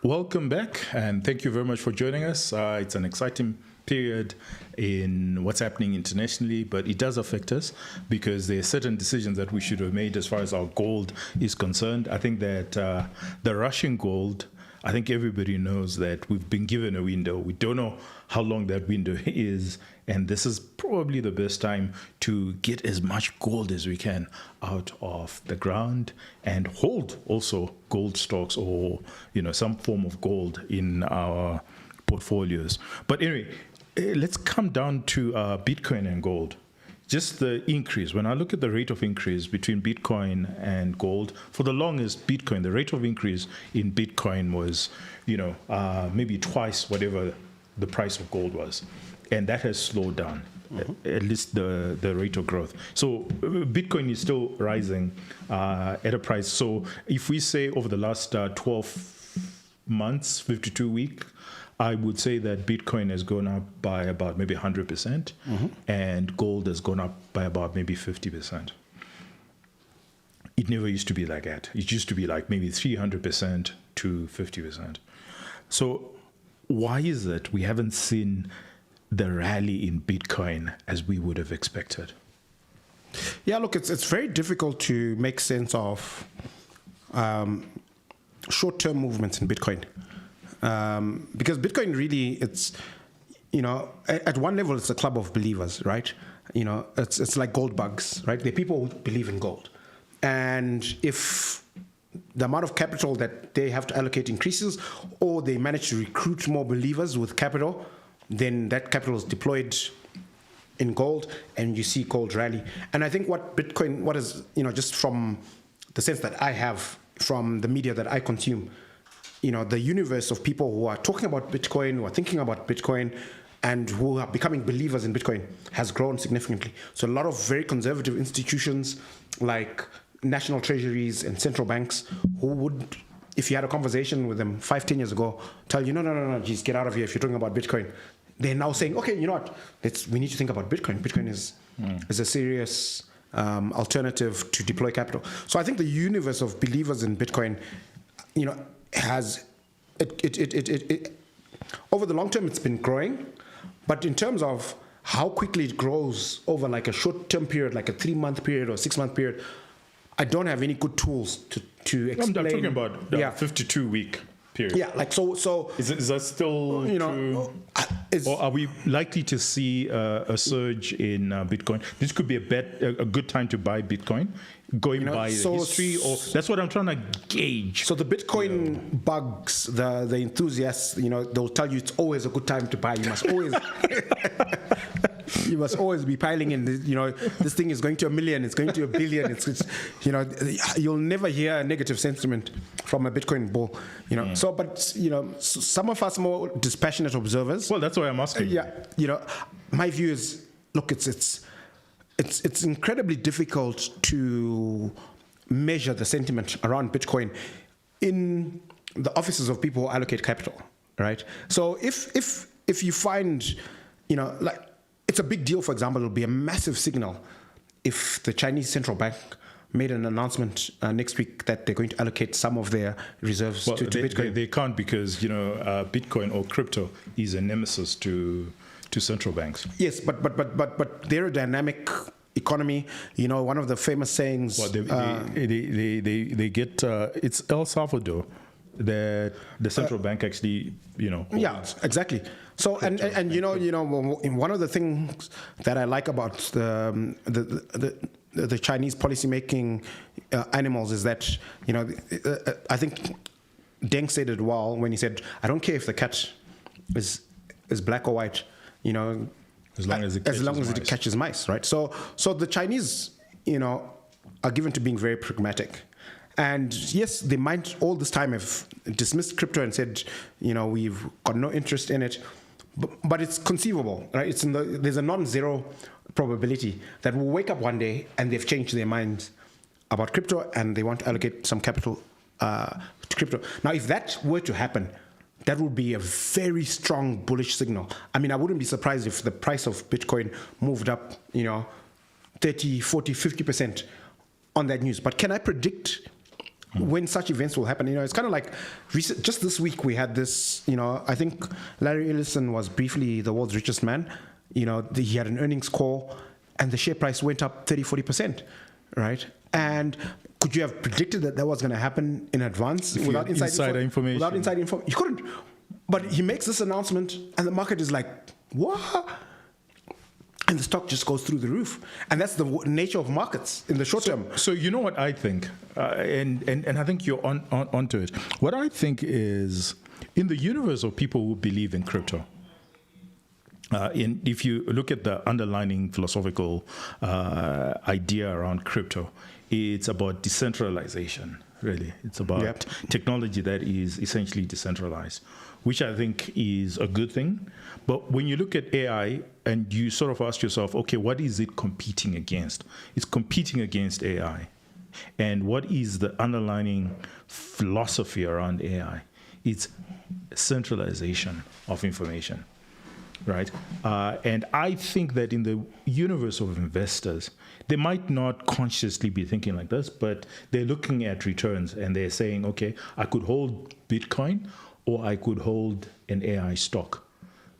Welcome back, and thank you very much for joining us. It's an exciting period in what's happening internationally, but it does affect us because there are certain decisions that we should have made as far as our gold is concerned. I think that the Russian gold, I think everybody knows that we've been given a window. We don't know how long that window is, and this is probably the best time to get as much gold as we can out of the ground and hold also gold stocks or some form of gold in our portfolios. But anyway, let's come down to Bitcoin and gold. Just the increase. When I look at the rate of increase between Bitcoin and gold, for the longest, Bitcoin, the rate of increase in Bitcoin was, maybe twice whatever the price of gold was. And that has slowed down, at least the rate of growth. So Bitcoin is still rising at a price. So if we say over the last 12 months, 52 weeks, I would say that Bitcoin has gone up by about maybe 100%, and gold has gone up by about maybe 50%. It never used to be like that. It used to be like maybe 300% to 50%. So why is it we haven't seen the rally in Bitcoin as we would have expected? Yeah, look, it's very difficult to make sense of short-term movements in Bitcoin. Because Bitcoin really, it's, at one level, it's a club of believers, right? It's like gold bugs, right? They're people who believe in gold. And if the amount of capital that they have to allocate increases, or they manage to recruit more believers with capital, then that capital is deployed in gold, and you see gold rally. And I think what is, just from the sense that I have from the media that I consume, the universe of people who are talking about Bitcoin, who are thinking about Bitcoin, and who are becoming believers in Bitcoin has grown significantly. So a lot of very conservative institutions like national treasuries and central banks who would, if you had a conversation with them 5-10 years ago, tell you, no, geez, get out of here if you're talking about Bitcoin. They're now saying, okay, you know what, we need to think about Bitcoin. Bitcoin is a serious alternative to deploy capital. So I think the universe of believers in Bitcoin, has it over the long term, it's been growing, but in terms of how quickly it grows over like a short-term period, like a 3-month period or 6-month period, I don't have any good tools to explain. I'm talking about the 52-week period. Yeah, like so. Is that still true? Or are we likely to see a surge in Bitcoin? This could be a good time to buy Bitcoin, going by the history, or that's what I'm trying to gauge. So the Bitcoin bugs, the enthusiasts, they'll tell you it's always a good time to buy. You must always. you must always be piling in. This thing is going to 1 million. It's going to 1 billion. It's you'll never hear a negative sentiment from a Bitcoin bull. So, but some of us more dispassionate observers. Well, that's why I'm asking. My view is, look, it's incredibly difficult to measure the sentiment around Bitcoin in the offices of people who allocate capital, right? So if you find, like, it's a big deal, for example, it'll be a massive signal if the Chinese central bank made an announcement next week that they're going to allocate some of their reserves to Bitcoin. They can't because, Bitcoin or crypto is a nemesis to central banks. Yes, but they're a dynamic economy. One of the famous sayings. Well, they get it's El Salvador that the central bank actually Yeah, exactly. So and one of the things that I like about the Chinese policymaking animals is that I think Deng said it well when he said, "I don't care if the cat is black or white." As long as it catches mice, right? So the Chinese, are given to being very pragmatic. And yes, they might all this time have dismissed crypto and said, we've got no interest in it. But it's conceivable, right? There's a non-zero probability that we'll wake up one day and they've changed their minds about crypto and they want to allocate some capital to crypto. Now, if that were to happen, that would be a very strong bullish signal. I mean, I wouldn't be surprised if the price of Bitcoin moved up, 30, 40, 50% on that news. But can I predict when such events will happen? It's kind of like just this week we had this, I think Larry Ellison was briefly the world's richest man. He had an earnings call and the share price went up 30, 40%, right? And could you have predicted that was going to happen in advance without insider information? Without insider information, you couldn't. But he makes this announcement, and the market is like, "What?" And the stock just goes through the roof. And that's the nature of markets in the short term. So you know what I think, and I think you're onto it. What I think is, in the universe of people who believe in crypto, if you look at the underlying philosophical idea around crypto, it's about decentralization, really. It's about technology that is essentially decentralized, which I think is a good thing. But when you look at AI and you sort of ask yourself, okay, what is it competing against? It's competing against AI. And what is the underlying philosophy around AI? It's centralization of information. Right? And I think that in the universe of investors, they might not consciously be thinking like this, but they're looking at returns and they're saying, okay, I could hold Bitcoin or I could hold an AI stock,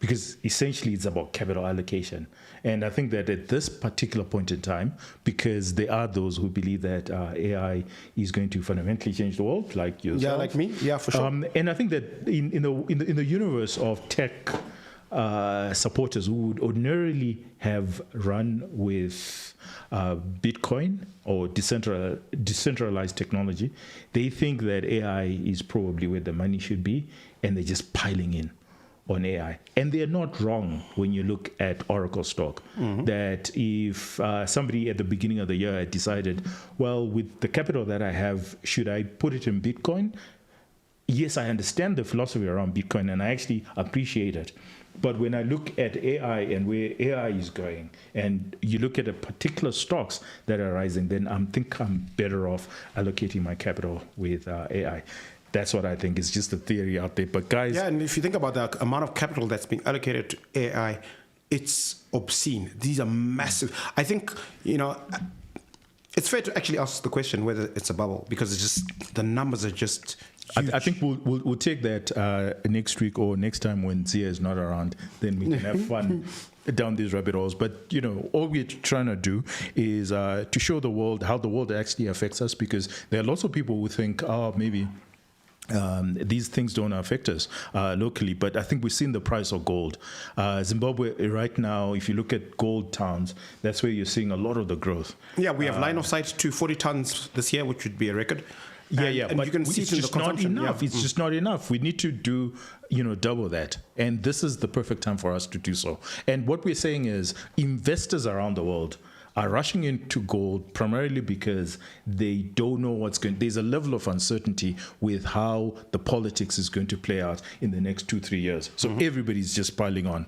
because essentially it's about capital allocation. And I think that at this particular point in time, because there are those who believe that AI is going to fundamentally change the world, like yourself. Yeah, like me. Yeah, for sure. And I think that in the universe of tech supporters who would ordinarily have run with Bitcoin or decentralized technology, they think that AI is probably where the money should be, and they're just piling in on AI. And they're not wrong when you look at Oracle stock, that if somebody at the beginning of the year had decided, well, with the capital that I have, should I put it in Bitcoin? Yes, I understand the philosophy around Bitcoin, and I actually appreciate it. But when I look at AI and where AI is going, and you look at the particular stocks that are rising, then I think I'm better off allocating my capital with AI. That's what I think is just a theory out there. But guys... Yeah, and if you think about the amount of capital that's being allocated to AI, it's obscene. These are massive. I think, it's fair to actually ask the question whether it's a bubble, because it's just, the numbers are just... I think we'll take that next week or next time when Zia is not around. Then we can have fun down these rabbit holes. But all we're trying to do is to show the world how the world actually affects us, because there are lots of people who think, oh, maybe these things don't affect us locally. But I think we've seen the price of gold. Zimbabwe right now, if you look at gold towns, that's where you're seeing a lot of the growth. Yeah, we have line of sight to 40 tons this year, which would be a record. And but you can see it's it in the just not consumption. enough. Yeah. It's just not enough. We need to do, double that. And this is the perfect time for us to do so. And what we're saying is investors around the world are rushing into gold primarily because they don't know what's going. There's a level of uncertainty with how the politics is going to play out in the next 2-3 years. So everybody's just piling on.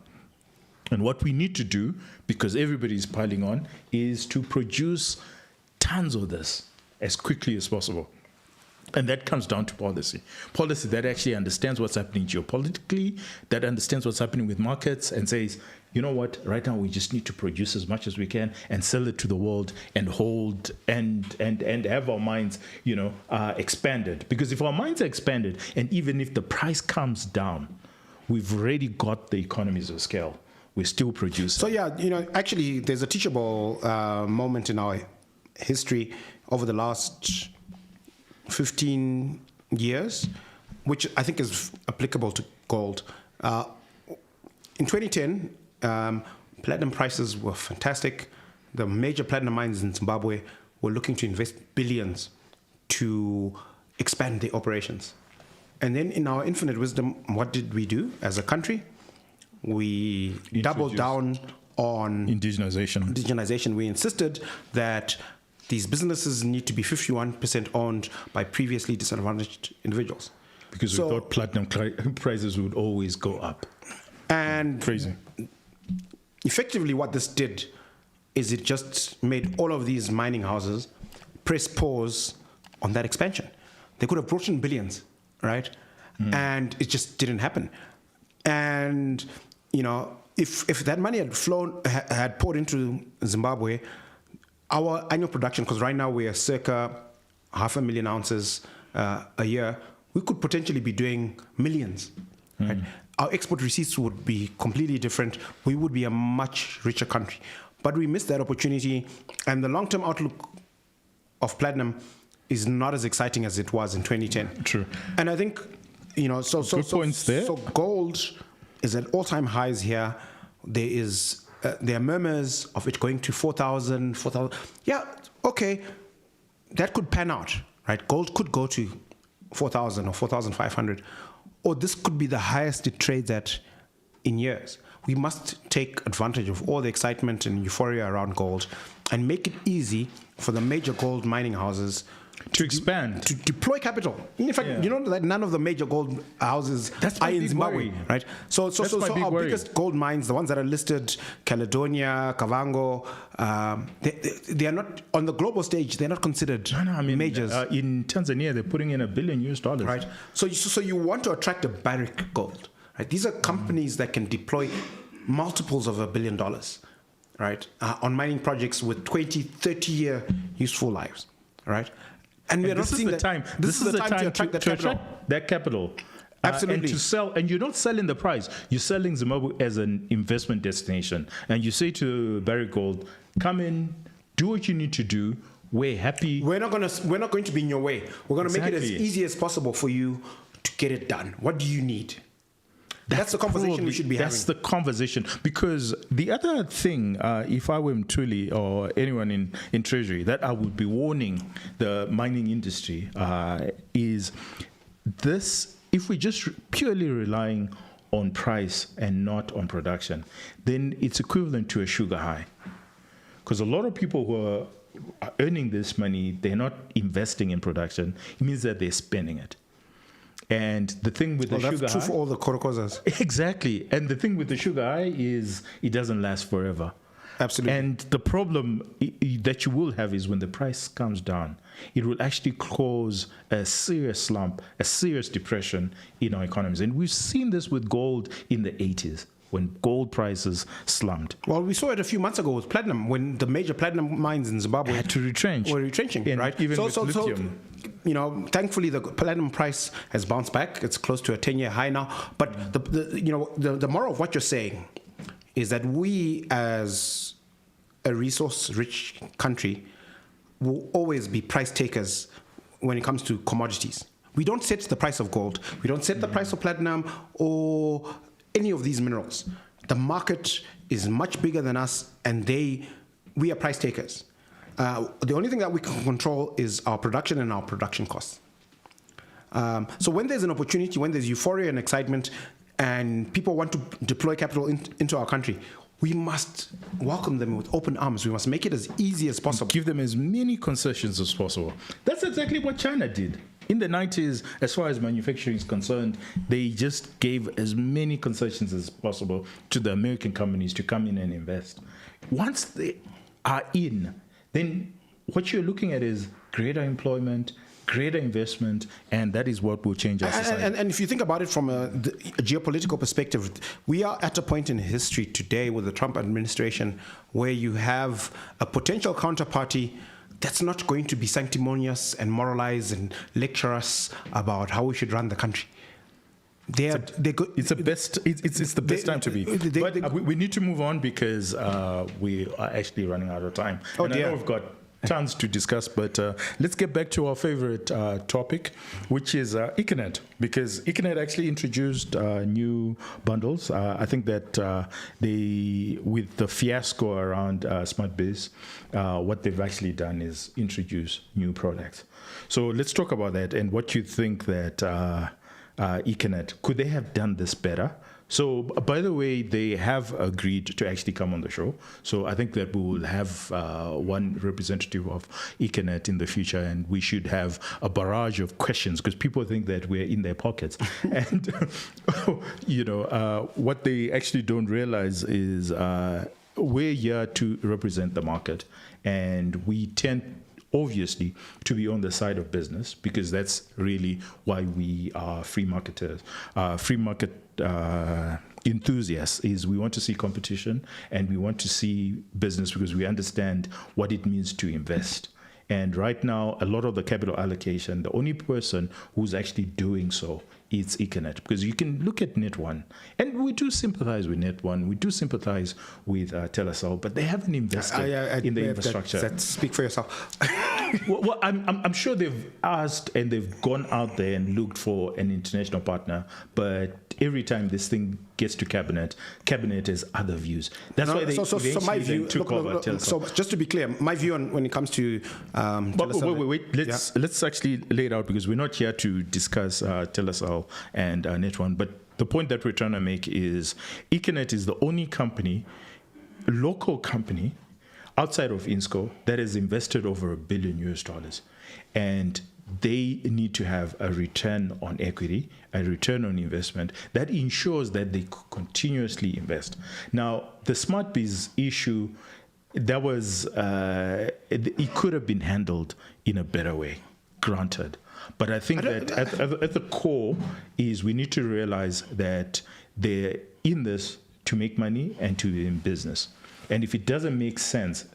And what we need to do, because everybody's piling on, is to produce tons of this as quickly as possible. And that comes down to policy. Policy that actually understands what's happening geopolitically, that understands what's happening with markets, and says, you know what, right now we just need to produce as much as we can and sell it to the world and hold and have our minds, expanded. Because if our minds are expanded, and even if the price comes down, we've already got the economies of scale. We're still producing. So actually, there's a teachable moment in our history over the last 15 years, which I think is applicable to gold. In 2010, platinum prices were fantastic. The major platinum mines in Zimbabwe were looking to invest billions to expand their operations. And then in our infinite wisdom, what did we do as a country? We doubled down on indigenization. We insisted that these businesses need to be 51% owned by previously disadvantaged individuals. Because we thought platinum prices would always go up. And crazy. Effectively, what this did is it just made all of these mining houses press pause on that expansion. They could have brought in billions, right? And it just didn't happen. And if that money had poured into Zimbabwe, our annual production, because right now we are circa 500,000 ounces a year, we could potentially be doing millions. Right? Our export receipts would be completely different. We would be a much richer country. But we missed that opportunity, and the long-term outlook of platinum is not as exciting as it was in 2010. True. And I think, good points there. So gold is at all-time highs here. There are murmurs of it going to 4,000. Yeah, okay, that could pan out, right? Gold could go to 4,000 or 4,500, or this could be the highest it trades at in years. We must take advantage of all the excitement and euphoria around gold and make it easy for the major gold mining houses to expand, to deploy capital. In fact, that none of the major gold houses are in Zimbabwe, right? So our biggest gold mines, the ones that are listed, Caledonia, Kavango, they are not on the global stage. They're not considered majors. In Tanzania, they're putting in $1 billion, right? So you want to attract a Barrick Gold, right? These are companies that can deploy multiples of $1 billion, right, on mining projects with 20, 30-year useful lives, right? And we are not seeing that. This is the time to attract that capital. Absolutely. And to sell, and you're not selling the price. You're selling Zimbabwe as an investment destination. And you say to Barrick Gold, come in, do what you need to do. We're happy. We're not going to be in your way. We're going to make it as easy as possible for you to get it done. What do you need? That's the conversation we should be having. That's the conversation. Because the other thing, if I were Mtuli or anyone in Treasury, that I would be warning the mining industry is this: if we're just purely relying on price and not on production, then it's equivalent to a sugar high. Because a lot of people who are earning this money, they're not investing in production. It means that they're spending it. And the thing with the sugar high... That's true for all the Korokozas. Exactly. And the thing with the sugar high is it doesn't last forever. Absolutely. And the problem that you will have is when the price comes down, it will actually cause a serious slump, a serious depression in our economies. And we've seen this with gold in the 80s, when gold prices slumped. Well, we saw it a few months ago with platinum, when the major platinum mines in Zimbabwe had to retrench. Were retrenching, and right? Even with lithium. Thankfully the platinum price has bounced back. It's close to a 10-year high now. But the moral of what you're saying is that we, as a resource-rich country, will always be price takers when it comes to commodities. We don't set the price of gold. We don't set the price of platinum or any of these minerals. The market is much bigger than us, and we are price takers. The only thing that we can control is our production and our production costs. So when there's an opportunity, when there's euphoria and excitement, and people want to deploy capital into our country, we must welcome them with open arms. We must make it as easy as possible. Give them as many concessions as possible. That's exactly what China did. In the 90s, as far as manufacturing is concerned, they just gave as many concessions as possible to the American companies to come in and invest. Once they are in, then what you're looking at is greater employment, greater investment, and that is what will change our society. And if you think about it from a geopolitical perspective, we are at a point in history today with the Trump administration where you have a potential counterparty that's not going to be sanctimonious and moralize and lecture us about how we should run the country. It's the best time to be. But we need to move on because we are actually running out of time. Oh, and dear. I know we've got tons to discuss, but let's get back to our favorite topic, which is Econet, because Econet actually introduced new bundles. I think that with the fiasco around SmartBiz, what they've actually done is introduce new products. So let's talk about that and what you think that Econet, could they have done this better? So, by the way, they have agreed to actually come on the show. So I think that we will have one representative of Econet in the future, and we should have a barrage of questions because people think that we're in their pockets. And, what they actually don't realize is we're here to represent the market, and we tend obviously to be on the side of business because that's really why we are free marketers, free market enthusiasts. Is we want to see competition and we want to see business because we understand what it means to invest. And right now, a lot of the capital allocation, the only person who's actually doing so is Econet, because you can look at Net1, and we do sympathize with Net1, we do sympathize with Telecel, but they haven't invested in the infrastructure. Speak for yourself. Well, I'm sure they've asked and they've gone out there and looked for an international partner, but every time this thing gets to cabinet has other views. That's why they my view, took over Telecel. So just to be clear, my view on when it comes to Telecel. Wait. Let's actually lay it out because we're not here to discuss Telecel and Net1. But the point that we're trying to make is Econet is the only local company outside of Insco that has invested over $1 billion, and they need to have a return on equity, a return on investment that ensures that they continuously invest. Now, the SmartBiz issue, that was it could have been handled in a better way, granted. But I think that at the core is we need to realize that they're in this to make money and to be in business. And if it doesn't make sense,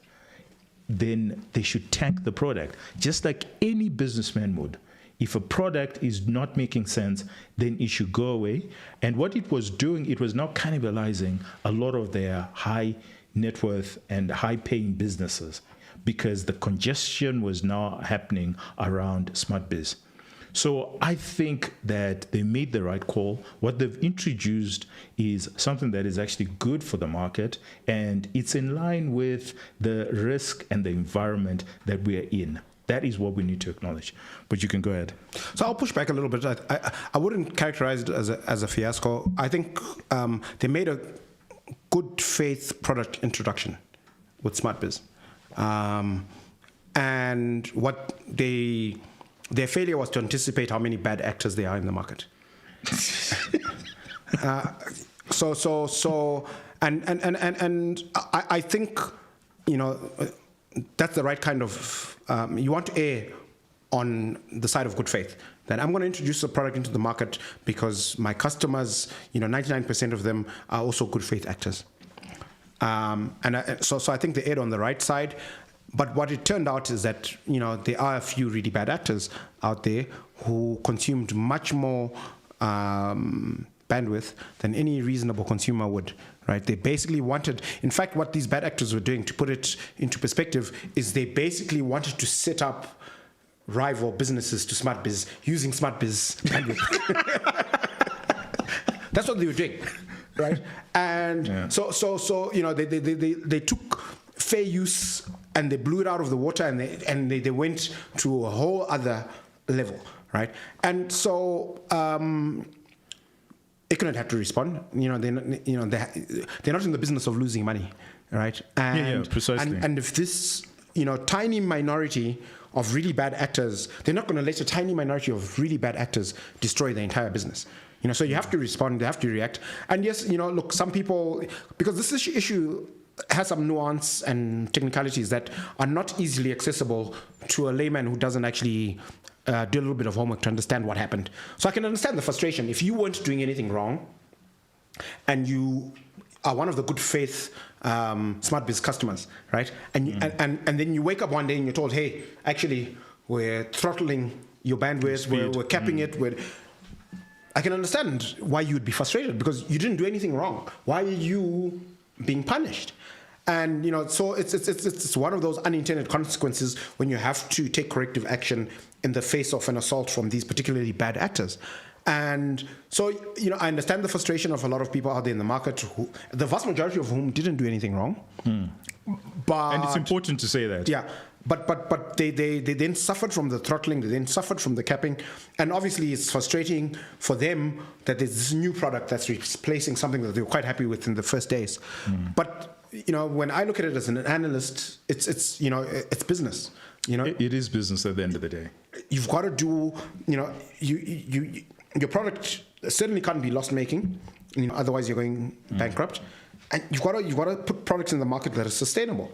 then they should tank the product, just like any businessman would. If a product is not making sense, then it should go away. And what it was doing, it was now cannibalizing a lot of their high net worth and high paying businesses because the congestion was now happening around SmartBiz. So I think that they made the right call. What they've introduced is something that is actually good for the market, and it's in line with the risk and the environment that we're in. That is what we need to acknowledge. But you can go ahead. So I'll push back a little bit. I wouldn't characterize it as a fiasco. I think they made a good faith product introduction with SmartBiz. And what their failure was to anticipate how many bad actors there are in the market. I think, that's the right kind of, you want to err on the side of good faith. That I'm going to introduce a product into the market because my customers, 99% of them are also good faith actors. So I think they erred on the right side. But what it turned out is that, there are a few really bad actors out there who consumed much more bandwidth than any reasonable consumer would, right? They basically wanted, in fact, what these bad actors were doing, to put it into perspective, is they basically wanted to set up rival businesses to SmartBiz using SmartBiz bandwidth. That's what they were doing, right? And so they took fair use and they blew it out of the water and they went to a whole other level, right? And so Econet had to respond. They're not in the business of losing money, right? And, precisely. And if this tiny minority of really bad actors, they're not going to let a tiny minority of really bad actors destroy the entire business. So you have to respond, you have to react. And yes, look, some people, because this issue has some nuance and technicalities that are not easily accessible to a layman who doesn't actually do a little bit of homework to understand what happened. So I can understand the frustration. If you weren't doing anything wrong and you are one of the good faith SmartBiz customers, right? And then you wake up one day and you're told, hey, actually, we're throttling your bandwidth, we're capping it. I can understand why you'd be frustrated because you didn't do anything wrong. Why are you being punished? And so it's one of those unintended consequences when you have to take corrective action in the face of an assault from these particularly bad actors. And so, I understand the frustration of a lot of people out there in the market, the vast majority of whom didn't do anything wrong. But, and it's important to say that. Yeah, but they then suffered from the throttling, they then suffered from the capping. And obviously it's frustrating for them that there's this new product that's replacing something that they were quite happy with in the first days. But, when I look at it as an analyst, it's business. It is business at the end of the day. You've got to do, your product certainly can't be loss-making, otherwise you're going bankrupt. And you've got to put products in the market that are sustainable,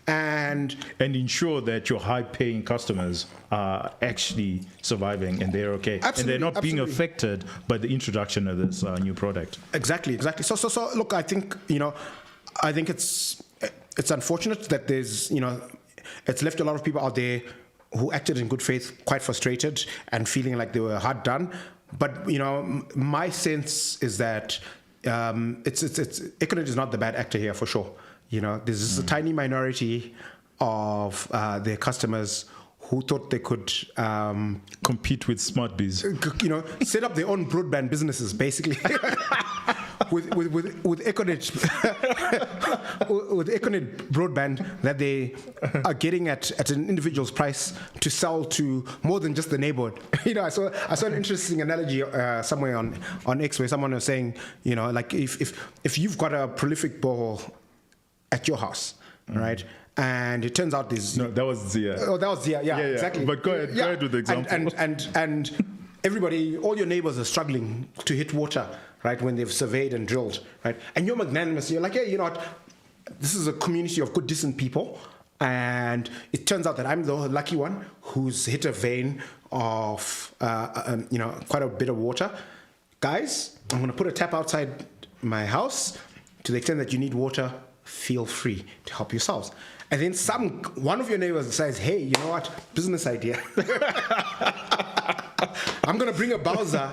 and ensure that your high-paying customers are actually surviving and they're okay, and they're not being affected by the introduction of this new product. Exactly. So look, I think it's unfortunate that there's it's left a lot of people out there who acted in good faith quite frustrated and feeling like they were hard done. But my sense is that Econet is not the bad actor here for sure. There's just a tiny minority of their customers who thought they could compete with SmartBiz. Set up their own broadband businesses basically. with Econet with Econet broadband that they are getting at an individual's price to sell to more than just the neighborhood. I saw an interesting analogy somewhere on X where someone was saying, like if you've got a prolific borehole at your house, right? And it turns out this. No, that was Zia. Oh, that was Zia. Yeah, exactly. But go ahead with the example. And everybody, all your neighbors are struggling to hit water, right, when they've surveyed and drilled, right? And you're magnanimous. You're like, hey, you know what? This is a community of good, decent people. And it turns out that I'm the lucky one who's hit a vein of, quite a bit of water. Guys, I'm going to put a tap outside my house. To the extent that you need water, feel free to help yourselves. And then one of your neighbors decides, hey, you know what? Business idea. I'm going to bring a Bowser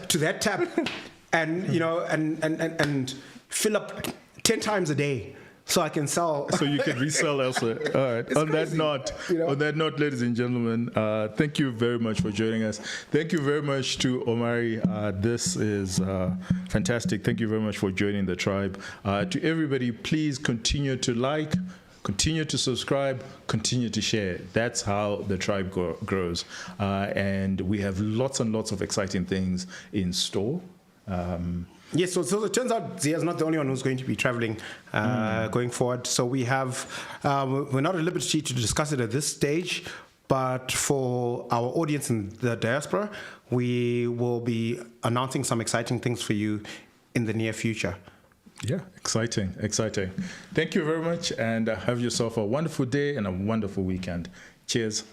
to that tap and, and fill up 10 times a day so I can sell. So you can resell elsewhere. All right. On that note, ladies and gentlemen, thank you very much for joining us. Thank you very much to Omari. This is fantastic. Thank you very much for joining the tribe. To everybody, please continue to like, continue to subscribe, continue to share. That's how the tribe grows. And we have lots and lots of exciting things in store. Yes, so it turns out Zia's not the only one who's going to be traveling going forward. So we have, we're not at liberty to discuss it at this stage, but for our audience in the diaspora, we will be announcing some exciting things for you in the near future. Yeah, exciting. Thank you very much, and have yourself a wonderful day and a wonderful weekend. Cheers.